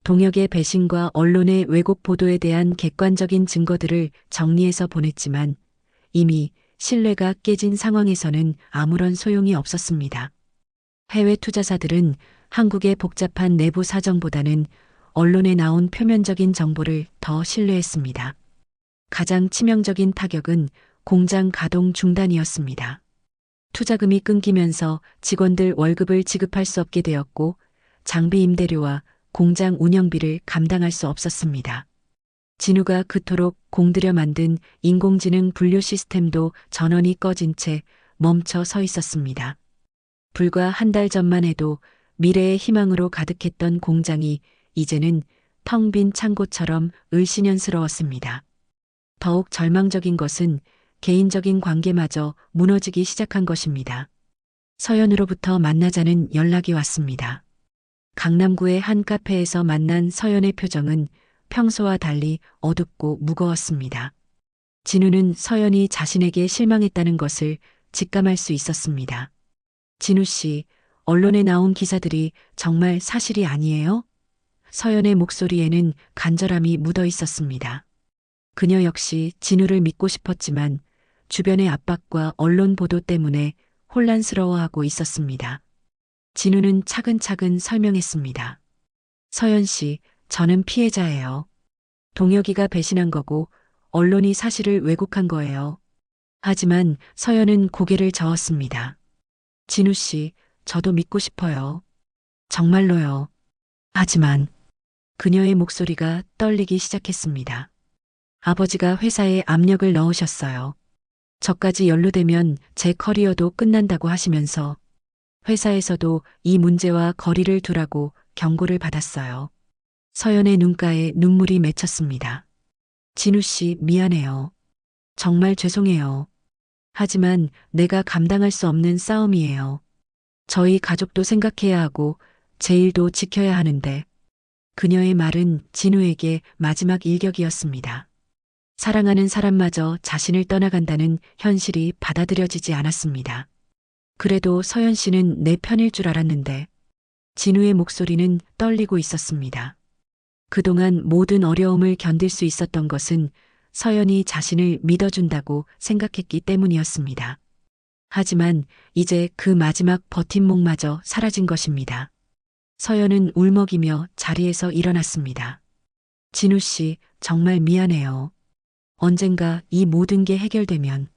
동역의 배신과 언론의 왜곡 보도에 대한 객관적인 증거들을 정리해서 보냈지만 이미 신뢰가 깨진 상황에서는 아무런 소용이 없었습니다. 해외 투자사들은 한국의 복잡한 내부 사정보다는 언론에 나온 표면적인 정보를 더 신뢰했습니다. 가장 치명적인 타격은 공장 가동 중단이었습니다. 투자금이 끊기면서 직원들 월급을 지급할 수 없게 되었고 장비 임대료와 공장 운영비를 감당할 수 없었습니다. 진우가 그토록 공들여 만든 인공지능 분류 시스템도 전원이 꺼진 채 멈춰 서 있었습니다. 불과 한 달 전만 해도 미래의 희망으로 가득했던 공장이 이제는 텅 빈 창고처럼 을씨년스러웠습니다. 더욱 절망적인 것은 개인적인 관계마저 무너지기 시작한 것입니다. 서연으로부터 만나자는 연락이 왔습니다. 강남구의 한 카페에서 만난 서연의 표정은 평소와 달리 어둡고 무거웠습니다. 진우는 서연이 자신에게 실망했다는 것을 직감할 수 있었습니다. 진우 씨, 언론에 나온 기사들이 정말 사실이 아니에요? 서연의 목소리에는 간절함이 묻어 있었습니다. 그녀 역시 진우를 믿고 싶었지만 주변의 압박과 언론 보도 때문에 혼란스러워하고 있었습니다. 진우는 차근차근 설명했습니다. 서연 씨, 저는 피해자예요. 동혁이가 배신한 거고 언론이 사실을 왜곡한 거예요. 하지만 서연은 고개를 저었습니다. 진우 씨, 저도 믿고 싶어요. 정말로요. 하지만 그녀의 목소리가 떨리기 시작했습니다. 아버지가 회사에 압력을 넣으셨어요. 저까지 연루되면 제 커리어도 끝난다고 하시면서 회사에서도 이 문제와 거리를 두라고 경고를 받았어요. 서연의 눈가에 눈물이 맺혔습니다. 진우 씨, 미안해요. 정말 죄송해요. 하지만 내가 감당할 수 없는 싸움이에요. 저희 가족도 생각해야 하고 제 일도 지켜야 하는데. 그녀의 말은 진우에게 마지막 일격이었습니다. 사랑하는 사람마저 자신을 떠나간다는 현실이 받아들여지지 않았습니다. 그래도 서연 씨는 내 편일 줄 알았는데. 진우의 목소리는 떨리고 있었습니다. 그동안 모든 어려움을 견딜 수 있었던 것은 서연이 자신을 믿어준다고 생각했기 때문이었습니다. 하지만 이제 그 마지막 버팀목마저 사라진 것입니다. 서연은 울먹이며 자리에서 일어났습니다. 진우 씨, 정말 미안해요. 언젠가 이 모든 게 해결되면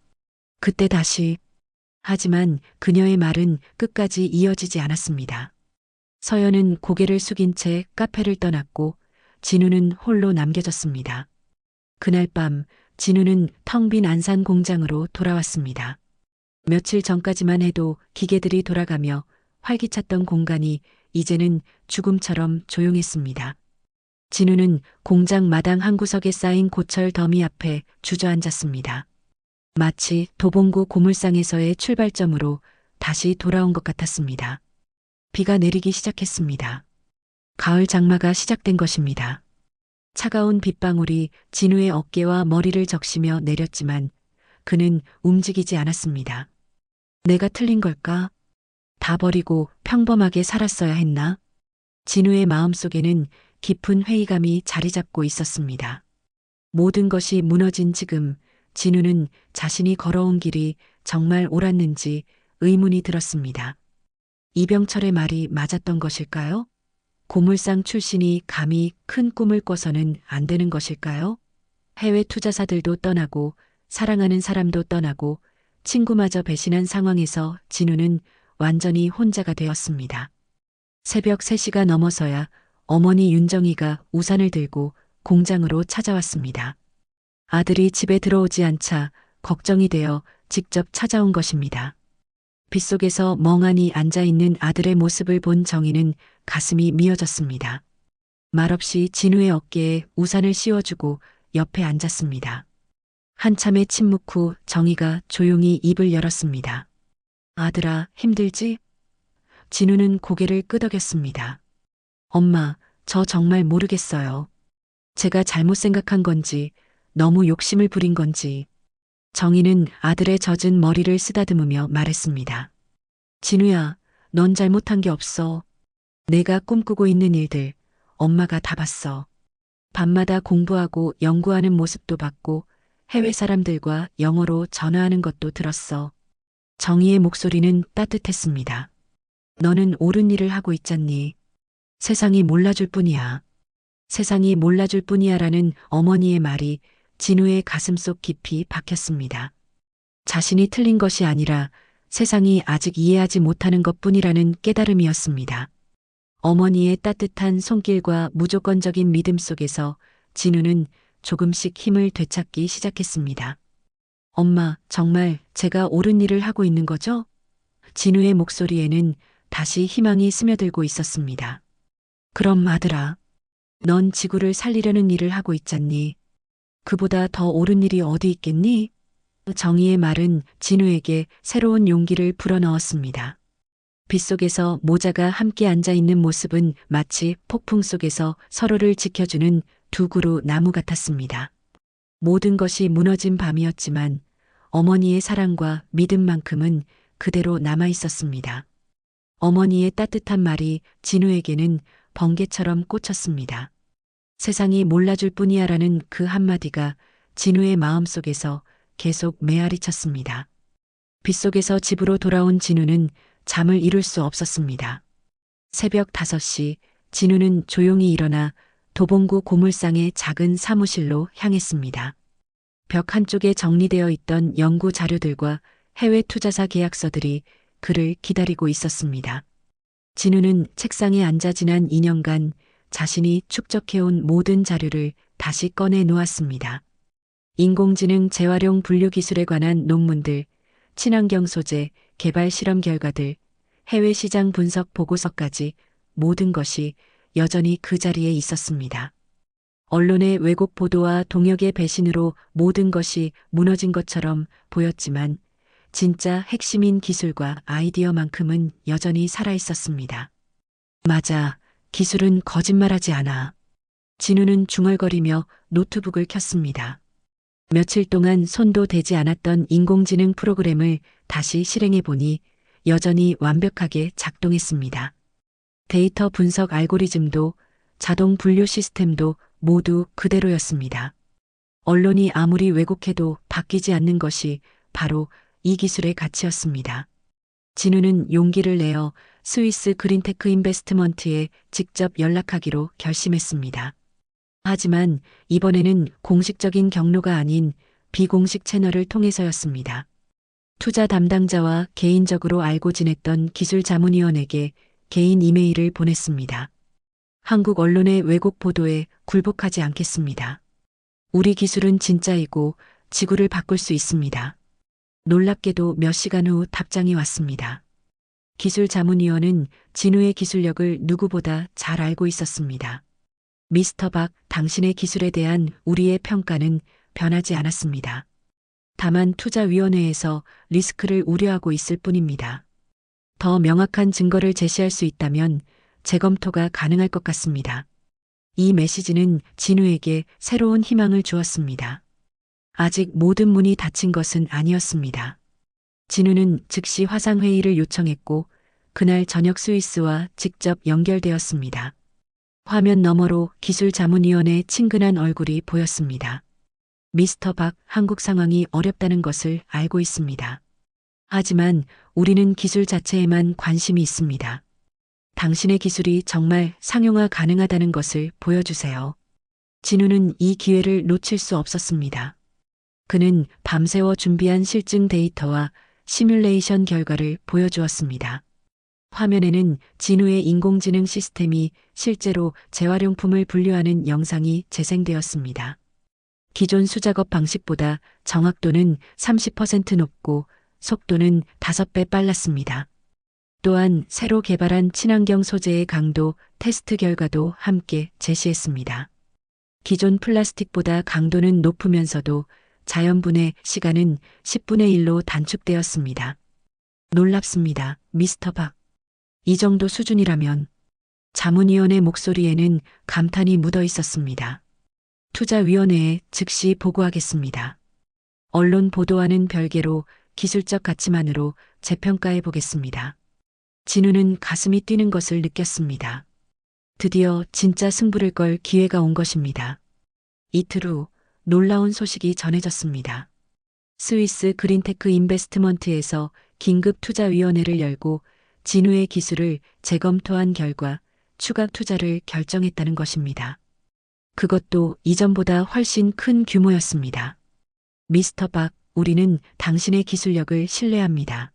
그때 다시. 하지만 그녀의 말은 끝까지 이어지지 않았습니다. 서연은 고개를 숙인 채 카페를 떠났고 진우는 홀로 남겨졌습니다. 그날 밤 진우는 텅 빈 안산 공장으로 돌아왔습니다. 며칠 전까지만 해도 기계들이 돌아가며 활기찼던 공간이 이제는 죽음처럼 조용했습니다. 진우는 공장 마당 한 구석에 쌓인 고철 더미 앞에 주저앉았습니다. 마치 도봉구 고물상에서의 출발점으로 다시 돌아온 것 같았습니다. 비가 내리기 시작했습니다. 가을 장마가 시작된 것입니다. 차가운 빗방울이 진우의 어깨와 머리를 적시며 내렸지만 그는 움직이지 않았습니다. 내가 틀린 걸까? 다 버리고 평범하게 살았어야 했나? 진우의 마음속에는 깊은 회의감이 자리 잡고 있었습니다. 모든 것이 무너진 지금 진우는 자신이 걸어온 길이 정말 옳았는지 의문이 들었습니다. 이병철의 말이 맞았던 것일까요? 고물상 출신이 감히 큰 꿈을 꿔서는 안 되는 것일까요? 해외 투자사들도 떠나고 사랑하는 사람도 떠나고 친구마저 배신한 상황에서 진우는 완전히 혼자가 되었습니다. 새벽 3시가 넘어서야 어머니 윤정이가 우산을 들고 공장으로 찾아왔습니다. 아들이 집에 들어오지 않자 걱정이 되어 직접 찾아온 것입니다. 빗속에서 멍하니 앉아있는 아들의 모습을 본 정희는 가슴이 미어졌습니다. 말없이 진우의 어깨에 우산을 씌워주고 옆에 앉았습니다. 한참의 침묵 후 정희가 조용히 입을 열었습니다. 아들아, 힘들지? 진우는 고개를 끄덕였습니다. 엄마, 저 정말 모르겠어요. 제가 잘못 생각한 건지, 너무 욕심을 부린 건지. 정희는 아들의 젖은 머리를 쓰다듬으며 말했습니다. 진우야, 넌 잘못한 게 없어. 내가 꿈꾸고 있는 일들, 엄마가 다 봤어. 밤마다 공부하고 연구하는 모습도 봤고, 해외 사람들과 영어로 전화하는 것도 들었어. 정희의 목소리는 따뜻했습니다. 너는 옳은 일을 하고 있잖니. 세상이 몰라줄 뿐이야. 세상이 몰라줄 뿐이야라는 어머니의 말이 진우의 가슴속 깊이 박혔습니다. 자신이 틀린 것이 아니라 세상이 아직 이해하지 못하는 것뿐이라는 깨달음이었습니다. 어머니의 따뜻한 손길과 무조건적인 믿음 속에서 진우는 조금씩 힘을 되찾기 시작했습니다. 엄마, 정말 제가 옳은 일을 하고 있는 거죠? 진우의 목소리에는 다시 희망이 스며들고 있었습니다. 그럼 아들아, 넌 지구를 살리려는 일을 하고 있잖니. 그보다 더 옳은 일이 어디 있겠니? 정희의 말은 진우에게 새로운 용기를 불어넣었습니다. 빗속에서 모자가 함께 앉아있는 모습은 마치 폭풍 속에서 서로를 지켜주는 두 그루 나무 같았습니다. 모든 것이 무너진 밤이었지만 어머니의 사랑과 믿음만큼은 그대로 남아있었습니다. 어머니의 따뜻한 말이 진우에게는 번개처럼 꽂혔습니다. 세상이 몰라줄 뿐이야라는 그 한마디가 진우의 마음속에서 계속 메아리 쳤습니다. 빗속에서 집으로 돌아온 진우는 잠을 이룰 수 없었습니다. 새벽 5시 진우는 조용히 일어나 도봉구 고물상의 작은 사무실로 향했습니다. 벽 한쪽에 정리되어 있던 연구 자료들과 해외 투자사 계약서들이 그를 기다리고 있었습니다. 진우는 책상에 앉아 지난 2년간 자신이 축적해온 모든 자료를 다시 꺼내 놓았습니다. 인공지능 재활용 분류 기술에 관한 논문들, 친환경 소재, 개발 실험 결과들, 해외 시장 분석 보고서까지 모든 것이 여전히 그 자리에 있었습니다. 언론의 왜곡 보도와 동역의 배신으로 모든 것이 무너진 것처럼 보였지만 진짜 핵심인 기술과 아이디어만큼은 여전히 살아있었습니다. 맞아, 기술은 거짓말하지 않아. 진우는 중얼거리며 노트북을 켰습니다. 며칠 동안 손도 대지 않았던 인공지능 프로그램을 다시 실행해 보니 여전히 완벽하게 작동했습니다. 데이터 분석 알고리즘도 자동 분류 시스템도 모두 그대로였습니다. 언론이 아무리 왜곡해도 바뀌지 않는 것이 바로 이 기술의 가치였습니다. 진우는 용기를 내어 스위스 그린테크 인베스트먼트에 직접 연락하기로 결심했습니다. 하지만 이번에는 공식적인 경로가 아닌 비공식 채널을 통해서였습니다. 투자 담당자와 개인적으로 알고 지냈던 기술자문위원에게 개인 이메일을 보냈습니다. 한국 언론의 왜곡 보도에 굴복하지 않겠습니다. 우리 기술은 진짜이고 지구를 바꿀 수 있습니다. 놀랍게도 몇 시간 후 답장이 왔습니다. 기술자문위원은 진우의 기술력을 누구보다 잘 알고 있었습니다. 미스터 박, 당신의 기술에 대한 우리의 평가는 변하지 않았습니다. 다만 투자위원회에서 리스크를 우려하고 있을 뿐입니다. 더 명확한 증거를 제시할 수 있다면 재검토가 가능할 것 같습니다. 이 메시지는 진우에게 새로운 희망을 주었습니다. 아직 모든 문이 닫힌 것은 아니었습니다. 진우는 즉시 화상회의를 요청했고 그날 저녁 스위스와 직접 연결되었습니다. 화면 너머로 기술자문위원의 친근한 얼굴이 보였습니다. 미스터 박, 한국 상황이 어렵다는 것을 알고 있습니다. 하지만 우리는 기술 자체에만 관심이 있습니다. 당신의 기술이 정말 상용화 가능하다는 것을 보여주세요. 진우는 이 기회를 놓칠 수 없었습니다. 그는 밤새워 준비한 실증 데이터와 시뮬레이션 결과를 보여주었습니다. 화면에는 진우의 인공지능 시스템이 실제로 재활용품을 분류하는 영상이 재생되었습니다. 기존 수작업 방식보다 정확도는 30% 높고 속도는 5배 빨랐습니다. 또한 새로 개발한 친환경 소재의 강도 테스트 결과도 함께 제시했습니다. 기존 플라스틱보다 강도는 높으면서도 자연분해 시간은 10분의 1로 단축되었습니다. 놀랍습니다, 미스터 박. 이 정도 수준이라면. 자문위원의 목소리에는 감탄이 묻어 있었습니다. 투자위원회에 즉시 보고하겠습니다. 언론 보도와는 별개로 기술적 가치만으로 재평가해 보겠습니다. 진우는 가슴이 뛰는 것을 느꼈습니다. 드디어 진짜 승부를 걸 기회가 온 것입니다. 이틀 후 놀라운 소식이 전해졌습니다. 스위스 그린테크 인베스트먼트에서 긴급 투자위원회를 열고 진우의 기술을 재검토한 결과 추가 투자를 결정했다는 것입니다. 그것도 이전보다 훨씬 큰 규모였습니다. 미스터 박, 우리는 당신의 기술력을 신뢰합니다.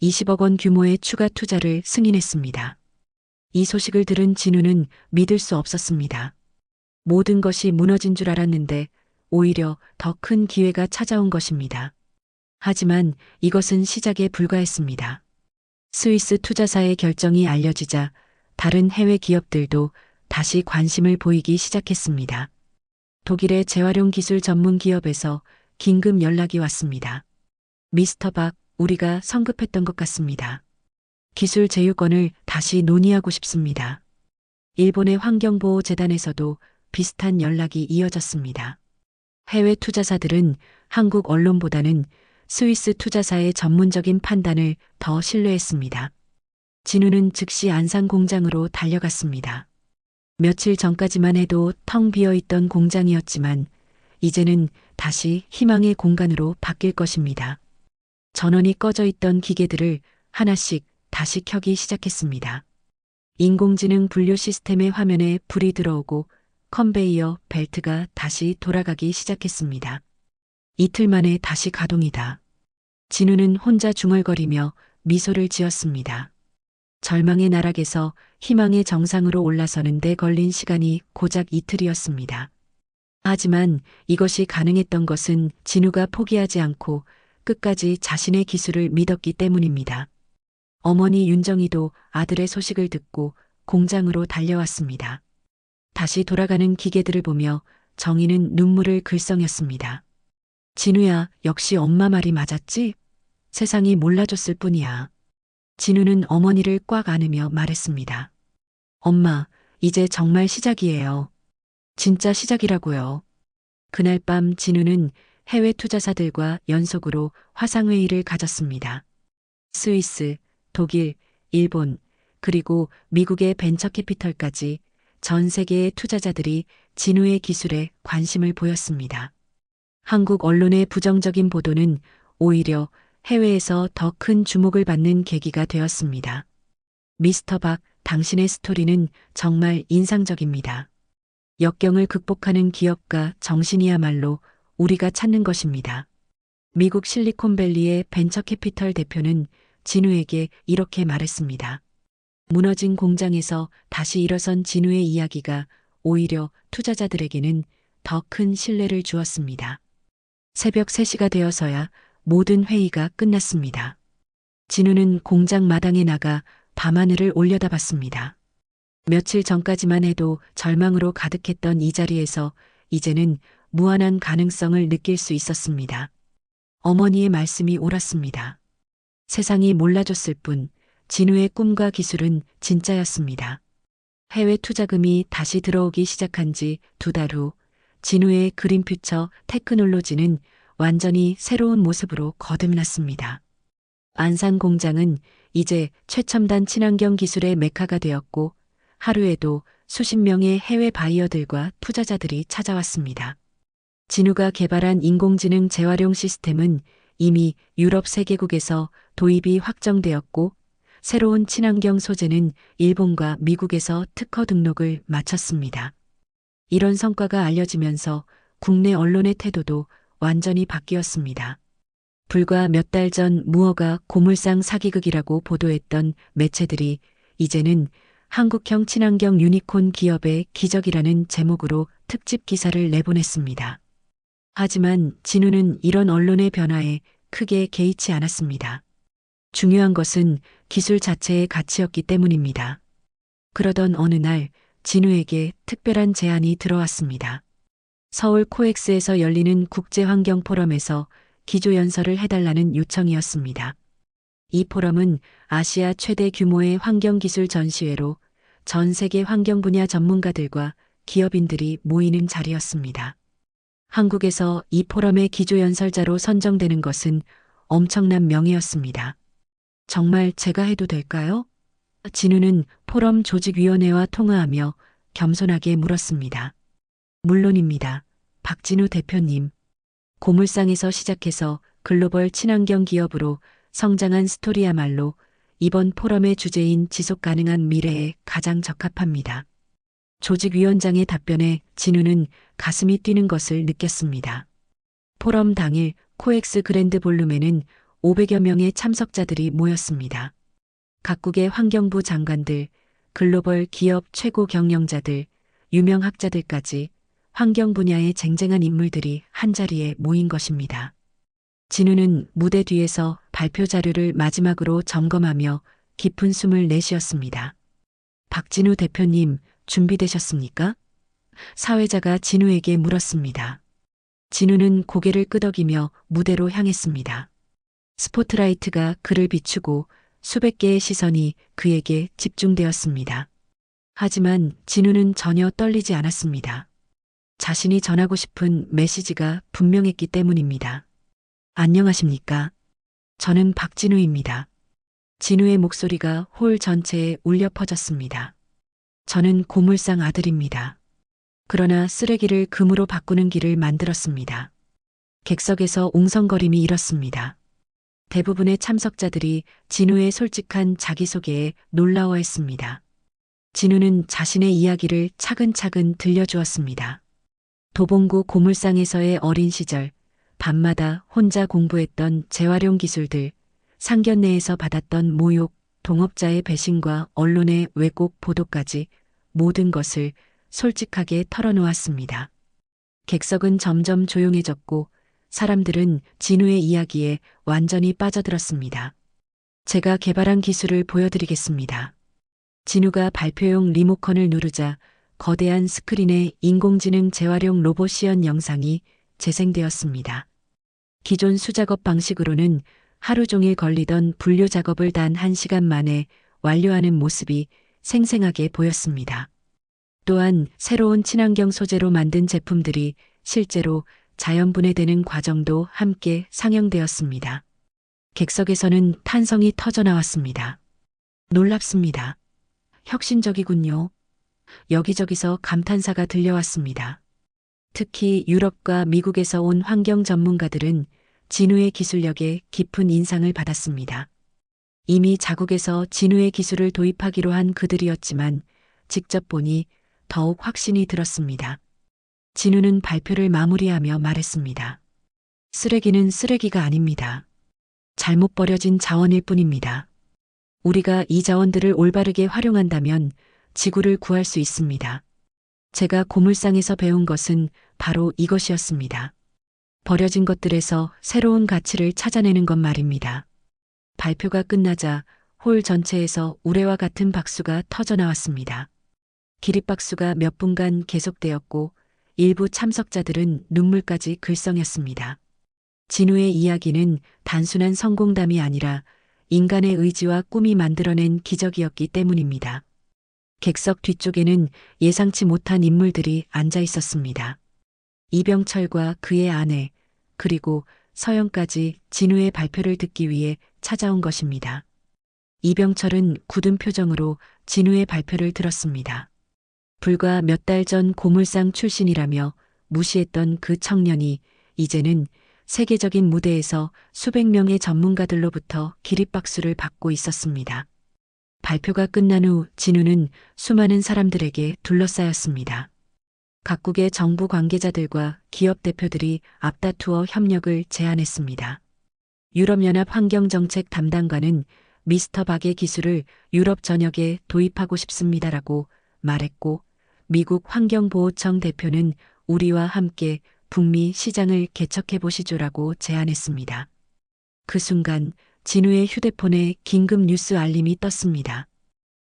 20억 원 규모의 추가 투자를 승인했습니다. 이 소식을 들은 진우는 믿을 수 없었습니다. 모든 것이 무너진 줄 알았는데 오히려 더 큰 기회가 찾아온 것입니다. 하지만 이것은 시작에 불과했습니다. 스위스 투자사의 결정이 알려지자 다른 해외 기업들도 다시 관심을 보이기 시작했습니다. 독일의 재활용 기술 전문 기업에서 긴급 연락이 왔습니다. 미스터 박, 우리가 성급했던 것 같습니다. 기술 제휴권을 다시 논의하고 싶습니다. 일본의 환경보호재단에서도 비슷한 연락이 이어졌습니다. 해외 투자사들은 한국 언론보다는 스위스 투자사의 전문적인 판단을 더 신뢰했습니다. 진우는 즉시 안산 공장으로 달려갔습니다. 며칠 전까지만 해도 텅 비어있던 공장이었지만 이제는 다시 희망의 공간으로 바뀔 것입니다. 전원이 꺼져 있던 기계들을 하나씩 다시 켜기 시작했습니다. 인공지능 분류 시스템의 화면에 불이 들어오고 컨베이어 벨트가 다시 돌아가기 시작했습니다. 이틀 만에 다시 가동이다. 진우는 혼자 중얼거리며 미소를 지었습니다. 절망의 나락에서 희망의 정상으로 올라서는 데 걸린 시간이 고작 이틀이었습니다. 하지만 이것이 가능했던 것은 진우가 포기하지 않고 끝까지 자신의 기술을 믿었기 때문입니다. 어머니 윤정이도 아들의 소식을 듣고 공장으로 달려왔습니다. 다시 돌아가는 기계들을 보며 정희는 눈물을 글썽였습니다. 진우야, 역시 엄마 말이 맞았지? 세상이 몰라줬을 뿐이야. 진우는 어머니를 꽉 안으며 말했습니다. 엄마, 이제 정말 시작이에요. 진짜 시작이라고요. 그날 밤 진우는 해외 투자사들과 연속으로 화상회의를 가졌습니다. 스위스, 독일, 일본, 그리고 미국의 벤처캐피털까지 전 세계의 투자자들이 진우의 기술에 관심을 보였습니다. 한국 언론의 부정적인 보도는 오히려 해외에서 더 큰 주목을 받는 계기가 되었습니다. 미스터 박, 당신의 스토리는 정말 인상적입니다. 역경을 극복하는 기업가 정신이야말로 우리가 찾는 것입니다. 미국 실리콘밸리의 벤처캐피털 대표는 진우에게 이렇게 말했습니다. 무너진 공장에서 다시 일어선 진우의 이야기가 오히려 투자자들에게는 더 큰 신뢰를 주었습니다. 새벽 3시가 되어서야 모든 회의가 끝났습니다. 진우는 공장 마당에 나가 밤하늘을 올려다봤습니다. 며칠 전까지만 해도 절망으로 가득했던 이 자리에서 이제는 무한한 가능성을 느낄 수 있었습니다. 어머니의 말씀이 옳았습니다. 세상이 몰라줬을 뿐 진우의 꿈과 기술은 진짜였습니다. 해외 투자금이 다시 들어오기 시작한 지 2달 후 진우의 그린퓨처 테크놀로지는 완전히 새로운 모습으로 거듭났습니다. 안산 공장은 이제 최첨단 친환경 기술의 메카가 되었고 하루에도 수십 명의 해외 바이어들과 투자자들이 찾아왔습니다. 진우가 개발한 인공지능 재활용 시스템은 이미 유럽 세 개국에서 도입이 확정되었고 새로운 친환경 소재는 일본과 미국에서 특허 등록을 마쳤습니다. 이런 성과가 알려지면서 국내 언론의 태도도 완전히 바뀌었습니다. 불과 몇 달 전 무허가 고물상 사기극이라고 보도했던 매체들이 이제는 한국형 친환경 유니콘 기업의 기적이라는 제목으로 특집 기사를 내보냈습니다. 하지만 진우는 이런 언론의 변화에 크게 개의치 않았습니다. 중요한 것은 기술 자체의 가치였기 때문입니다. 그러던 어느 날 진우에게 특별한 제안이 들어왔습니다. 서울 코엑스에서 열리는 국제환경포럼에서 기조연설을 해달라는 요청이었습니다. 이 포럼은 아시아 최대 규모의 환경기술 전시회로 전 세계 환경 분야 전문가들과 기업인들이 모이는 자리였습니다. 한국에서 이 포럼의 기조연설자로 선정되는 것은 엄청난 명예였습니다. 정말 제가 해도 될까요? 진우는 포럼 조직위원회와 통화하며 겸손하게 물었습니다. 물론입니다. 박진우 대표님. 고물상에서 시작해서 글로벌 친환경 기업으로 성장한 스토리야말로 이번 포럼의 주제인 지속 가능한 미래에 가장 적합합니다. 조직위원장의 답변에 진우는 가슴이 뛰는 것을 느꼈습니다. 포럼 당일 코엑스 그랜드 볼룸에는 500여 명의 참석자들이 모였습니다. 각국의 환경부 장관들, 글로벌 기업 최고 경영자들, 유명 학자들까지 환경 분야의 쟁쟁한 인물들이 한자리에 모인 것입니다. 진우는 무대 뒤에서 발표 자료를 마지막으로 점검하며 깊은 숨을 내쉬었습니다. 박진우 대표님, 준비되셨습니까? 사회자가 진우에게 물었습니다. 진우는 고개를 끄덕이며 무대로 향했습니다. 스포트라이트가 그를 비추고 수백 개의 시선이 그에게 집중되었습니다. 하지만 진우는 전혀 떨리지 않았습니다. 자신이 전하고 싶은 메시지가 분명했기 때문입니다. 안녕하십니까? 저는 박진우입니다. 진우의 목소리가 홀 전체에 울려 퍼졌습니다. 저는 고물상 아들입니다. 그러나 쓰레기를 금으로 바꾸는 길을 만들었습니다. 객석에서 웅성거림이 일었습니다. 대부분의 참석자들이 진우의 솔직한 자기소개에 놀라워했습니다. 진우는 자신의 이야기를 차근차근 들려주었습니다. 도봉구 고물상에서의 어린 시절, 밤마다 혼자 공부했던 재활용 기술들, 상견례에서 받았던 모욕, 동업자의 배신과 언론의 왜곡 보도까지 모든 것을 솔직하게 털어놓았습니다. 객석은 점점 조용해졌고 사람들은 진우의 이야기에 완전히 빠져들었습니다. 제가 개발한 기술을 보여드리겠습니다. 진우가 발표용 리모컨을 누르자 거대한 스크린에 인공지능 재활용 로봇 시연 영상이 재생되었습니다. 기존 수작업 방식으로는 하루 종일 걸리던 분류 작업을 단 1시간 만에 완료하는 모습이 생생하게 보였습니다. 또한 새로운 친환경 소재로 만든 제품들이 실제로 자연 분해되는 과정도 함께 상영되었습니다. 객석에서는 탄성이 터져나왔습니다. 놀랍습니다. 혁신적이군요. 여기저기서 감탄사가 들려왔습니다. 특히 유럽과 미국에서 온 환경 전문가들은 진우의 기술력에 깊은 인상을 받았습니다. 이미 자국에서 진우의 기술을 도입하기로 한 그들이었지만 직접 보니 더욱 확신이 들었습니다. 진우는 발표를 마무리하며 말했습니다. 쓰레기는 쓰레기가 아닙니다. 잘못 버려진 자원일 뿐입니다. 우리가 이 자원들을 올바르게 활용한다면 지구를 구할 수 있습니다. 제가 고물상에서 배운 것은 바로 이것이었습니다. 버려진 것들에서 새로운 가치를 찾아내는 것 말입니다. 발표가 끝나자 홀 전체에서 우레와 같은 박수가 터져나왔습니다. 기립박수가 몇 분간 계속되었고 일부 참석자들은 눈물까지 글썽였습니다. 진우의 이야기는 단순한 성공담이 아니라 인간의 의지와 꿈이 만들어낸 기적이었기 때문입니다. 객석 뒤쪽에는 예상치 못한 인물들이 앉아 있었습니다. 이병철과 그의 아내, 그리고 서영까지 진우의 발표를 듣기 위해 찾아온 것입니다. 이병철은 굳은 표정으로 진우의 발표를 들었습니다. 불과 몇 달 전 고물상 출신이라며 무시했던 그 청년이 이제는 세계적인 무대에서 수백 명의 전문가들로부터 기립박수를 받고 있었습니다. 발표가 끝난 후 진우는 수많은 사람들에게 둘러싸였습니다. 각국의 정부 관계자들과 기업 대표들이 앞다투어 협력을 제안했습니다. 유럽연합 환경정책 담당관은 미스터 박의 기술을 유럽 전역에 도입하고 싶습니다라고 말했고, 미국 환경보호청 대표는 우리와 함께 북미 시장을 개척해 보시죠라고 제안했습니다. 그 순간 진우의 휴대폰에 긴급 뉴스 알림이 떴습니다.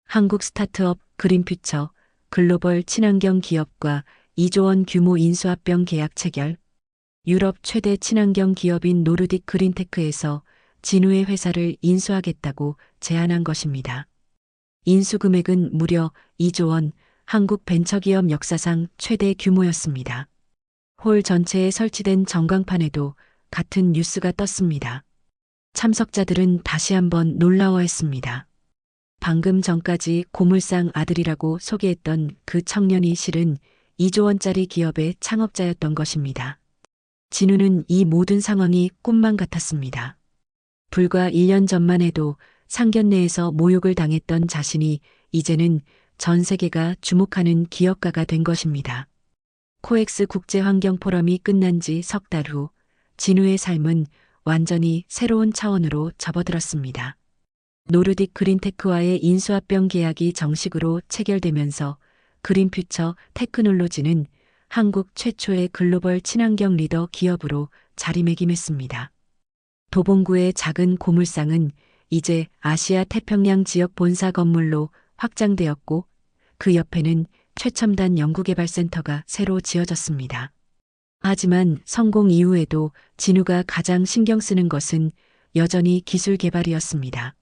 한국 스타트업 그린퓨처 글로벌 친환경 기업과 2조 원 규모 인수합병 계약 체결. 유럽 최대 친환경 기업인 노르딕 그린테크에서 진우의 회사를 인수하겠다고 제안한 것입니다. 인수 금액은 무려 2조 원, 한국 벤처기업 역사상 최대 규모였습니다. 홀 전체에 설치된 전광판에도 같은 뉴스가 떴습니다. 참석자들은 다시 한번 놀라워했습니다. 방금 전까지 고물상 아들이라고 소개했던 그 청년이 실은 2조 원짜리 기업의 창업자였던 것입니다. 진우는 이 모든 상황이 꿈만 같았습니다. 불과 1년 전만 해도 상견례에서 모욕을 당했던 자신이 이제는 전 세계가 주목하는 기업가가 된 것입니다. 코엑스 국제환경포럼이 끝난 지 석 달 후 진우의 삶은 완전히 새로운 차원으로 접어들었습니다. 노르딕 그린테크와의 인수합병 계약이 정식으로 체결되면서 그린퓨처 테크놀로지는 한국 최초의 글로벌 친환경 리더 기업으로 자리매김했습니다. 도봉구의 작은 고물상은 이제 아시아 태평양 지역 본사 건물로 확장되었고, 그 옆에는 최첨단 연구개발센터가 새로 지어졌습니다. 하지만 성공 이후에도 진우가 가장 신경 쓰는 것은 여전히 기술 개발이었습니다.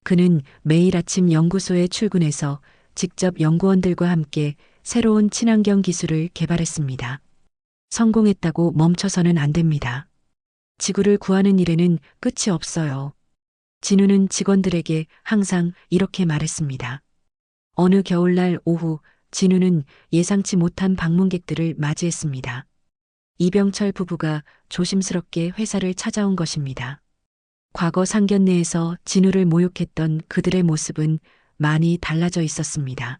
그는 매일 아침 연구소에 출근해서 직접 연구원들과 함께 새로운 친환경 기술을 개발했습니다. 성공했다고 멈춰서는 안 됩니다. 지구를 구하는 일에는 끝이 없어요. 진우는 직원들에게 항상 이렇게 말했습니다. 어느 겨울날 오후 진우는 예상치 못한 방문객들을 맞이했습니다. 이병철 부부가 조심스럽게 회사를 찾아온 것입니다. 과거 상견례에서 진우를 모욕했던 그들의 모습은 많이 달라져 있었습니다.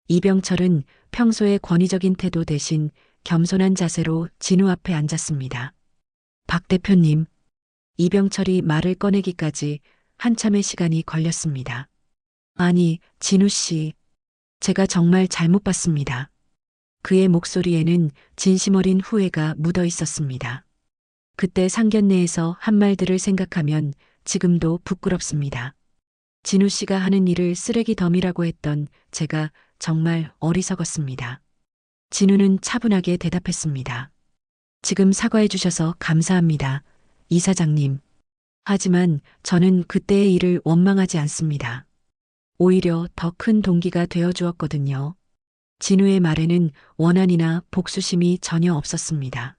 이병철은 평소의 권위적인 태도 대신 겸손한 자세로 진우 앞에 앉았습니다. 박 대표님, 이병철이 말을 꺼내기까지 한참의 시간이 걸렸습니다. 아니, 진우 씨, 제가 정말 잘못 봤습니다. 그의 목소리에는 진심 어린 후회가 묻어 있었습니다. 그때 상견례에서 한 말들을 생각하면 지금도 부끄럽습니다. 진우 씨가 하는 일을 쓰레기 덤이라고 했던 제가 정말 어리석었습니다. 진우는 차분하게 대답했습니다. 지금 사과해 주셔서 감사합니다, 이사장님. 하지만 저는 그때의 일을 원망하지 않습니다. 오히려 더 큰 동기가 되어 주었거든요. 진우의 말에는 원한이나 복수심이 전혀 없었습니다.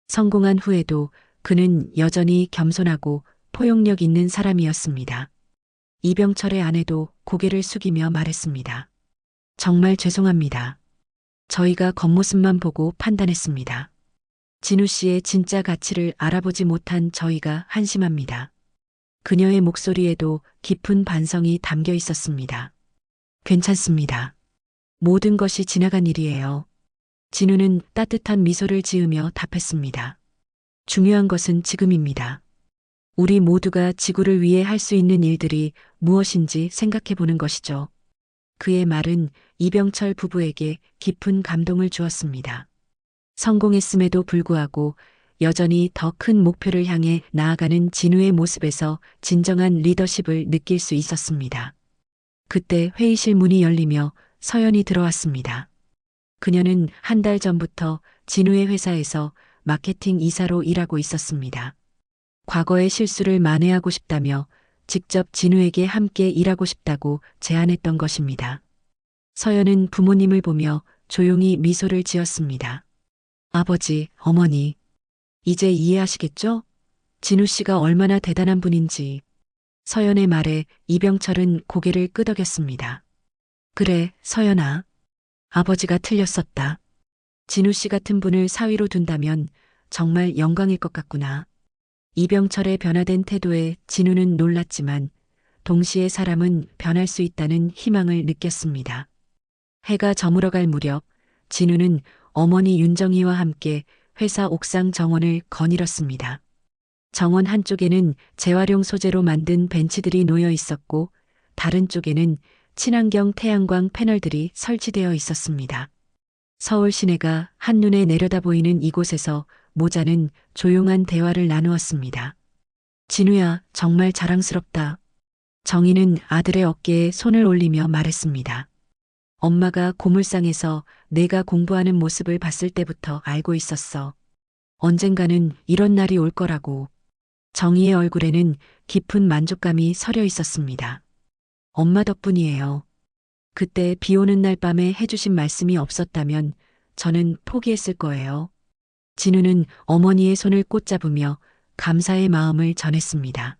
성공한 후에도 그는 여전히 겸손하고 포용력 있는 사람이었습니다. 이병철의 아내도 고개를 숙이며 말했습니다. 정말 죄송합니다. 저희가 겉모습만 보고 판단했습니다. 진우 씨의 진짜 가치를 알아보지 못한 저희가 한심합니다. 그녀의 목소리에도 깊은 반성이 담겨 있었습니다. 괜찮습니다. 모든 것이 지나간 일이에요. 진우는 따뜻한 미소를 지으며 답했습니다. 중요한 것은 지금입니다. 우리 모두가 지구를 위해 할 수 있는 일들이 무엇인지 생각해 보는 것이죠. 그의 말은 이병철 부부에게 깊은 감동을 주었습니다. 성공했음에도 불구하고 여전히 더 큰 목표를 향해 나아가는 진우의 모습에서 진정한 리더십을 느낄 수 있었습니다. 그때 회의실 문이 열리며 서연이 들어왔습니다. 그녀는 한 달 전부터 진우의 회사에서 마케팅 이사로 일하고 있었습니다. 과거의 실수를 만회하고 싶다며 직접 진우에게 함께 일하고 싶다고 제안했던 것입니다. 서연은 부모님을 보며 조용히 미소를 지었습니다. 아버지, 어머니, 이제 이해하시겠죠? 진우 씨가 얼마나 대단한 분인지. 서연의 말에 이병철은 고개를 끄덕였습니다. 그래, 서연아. 아버지가 틀렸었다. 진우 씨 같은 분을 사위로 둔다면 정말 영광일 것 같구나. 이병철의 변화된 태도에 진우는 놀랐지만 동시에 사람은 변할 수 있다는 희망을 느꼈습니다. 해가 저물어갈 무렵 진우는 어머니 윤정희와 함께 회사 옥상 정원을 거닐었습니다. 정원 한쪽에는 재활용 소재로 만든 벤치들이 놓여 있었고 다른 쪽에는 친환경 태양광 패널들이 설치되어 있었습니다. 서울 시내가 한눈에 내려다 보이는 이곳에서 모자는 조용한 대화를 나누었습니다. 진우야, 정말 자랑스럽다. 정희는 아들의 어깨에 손을 올리며 말했습니다. 엄마가 고물상에서 내가 공부하는 모습을 봤을 때부터 알고 있었어. 언젠가는 이런 날이 올 거라고. 정희의 얼굴에는 깊은 만족감이 서려 있었습니다. 엄마 덕분이에요. 그때 비 오는 날 밤에 해주신 말씀이 없었다면 저는 포기했을 거예요. 진우는 어머니의 손을 꽂잡으며 감사의 마음을 전했습니다.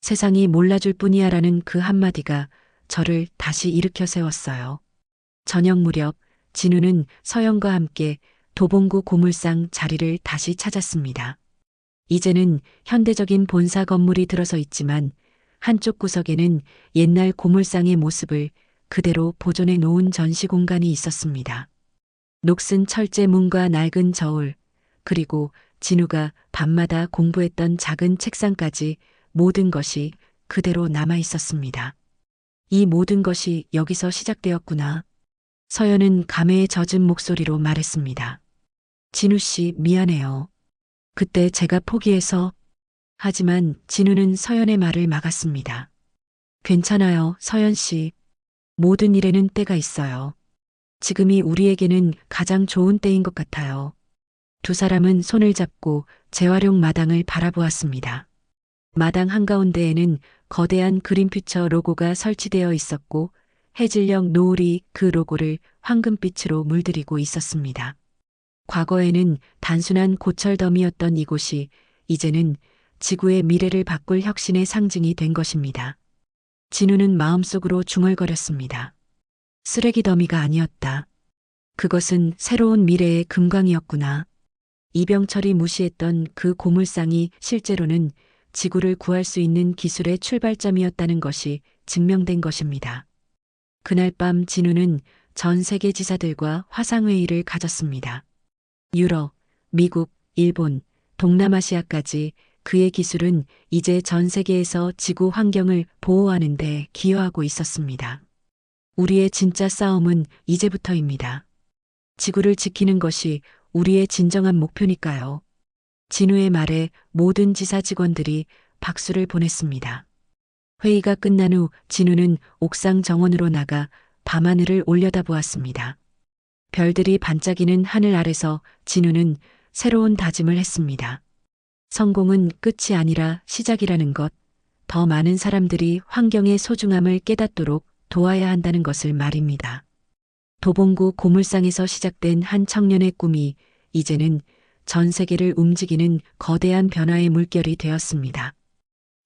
세상이 몰라줄 뿐이야라는 그 한마디가 저를 다시 일으켜 세웠어요. 저녁 무렵 진우는 서연과 함께 도봉구 고물상 자리를 다시 찾았습니다. 이제는 현대적인 본사 건물이 들어서 있지만 한쪽 구석에는 옛날 고물상의 모습을 그대로 보존해 놓은 전시 공간이 있었습니다. 녹슨 철제 문과 낡은 저울, 그리고 진우가 밤마다 공부했던 작은 책상까지 모든 것이 그대로 남아 있었습니다. 이 모든 것이 여기서 시작되었구나. 서연은 감회에 젖은 목소리로 말했습니다. 진우 씨, 미안해요. 그때 제가 포기해서. 하지만 진우는 서연의 말을 막았습니다. 괜찮아요, 서연 씨. 모든 일에는 때가 있어요. 지금이 우리에게는 가장 좋은 때인 것 같아요. 두 사람은 손을 잡고 재활용 마당을 바라보았습니다. 마당 한가운데에는 거대한 그린퓨처 로고가 설치되어 있었고 해질녘 노을이 그 로고를 황금빛으로 물들이고 있었습니다. 과거에는 단순한 고철더미였던 이곳이 이제는 지구의 미래를 바꿀 혁신의 상징이 된 것입니다. 진우는 마음속으로 중얼거렸습니다. 쓰레기 더미가 아니었다. 그것은 새로운 미래의 금광이었구나. 이병철이 무시했던 그 고물상이 실제로는 지구를 구할 수 있는 기술의 출발점이었다는 것이 증명된 것입니다. 그날 밤 진우는 전 세계 지사들과 화상회의를 가졌습니다. 유럽, 미국, 일본, 동남아시아까지 그의 기술은 이제 전 세계에서 지구 환경을 보호하는 데 기여하고 있었습니다. 우리의 진짜 싸움은 이제부터입니다. 지구를 지키는 것이 우리의 진정한 목표니까요. 진우의 말에 모든 지사 직원들이 박수를 보냈습니다. 회의가 끝난 후 진우는 옥상 정원으로 나가 밤하늘을 올려다보았습니다. 별들이 반짝이는 하늘 아래서 진우는 새로운 다짐을 했습니다. 성공은 끝이 아니라 시작이라는 것, 더 많은 사람들이 환경의 소중함을 깨닫도록 도와야 한다는 것을 말입니다. 도봉구 고물상에서 시작된 한 청년의 꿈이 이제는 전 세계를 움직이는 거대한 변화의 물결이 되었습니다.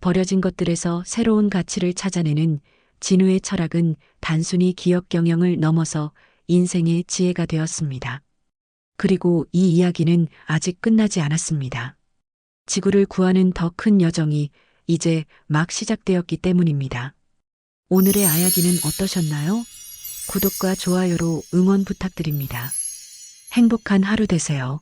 버려진 것들에서 새로운 가치를 찾아내는 진우의 철학은 단순히 기업 경영을 넘어서 인생의 지혜가 되었습니다. 그리고 이 이야기는 아직 끝나지 않았습니다. 지구를 구하는 더 큰 여정이 이제 막 시작되었기 때문입니다. 오늘의 이야기는 어떠셨나요? 구독과 좋아요로 응원 부탁드립니다. 행복한 하루 되세요.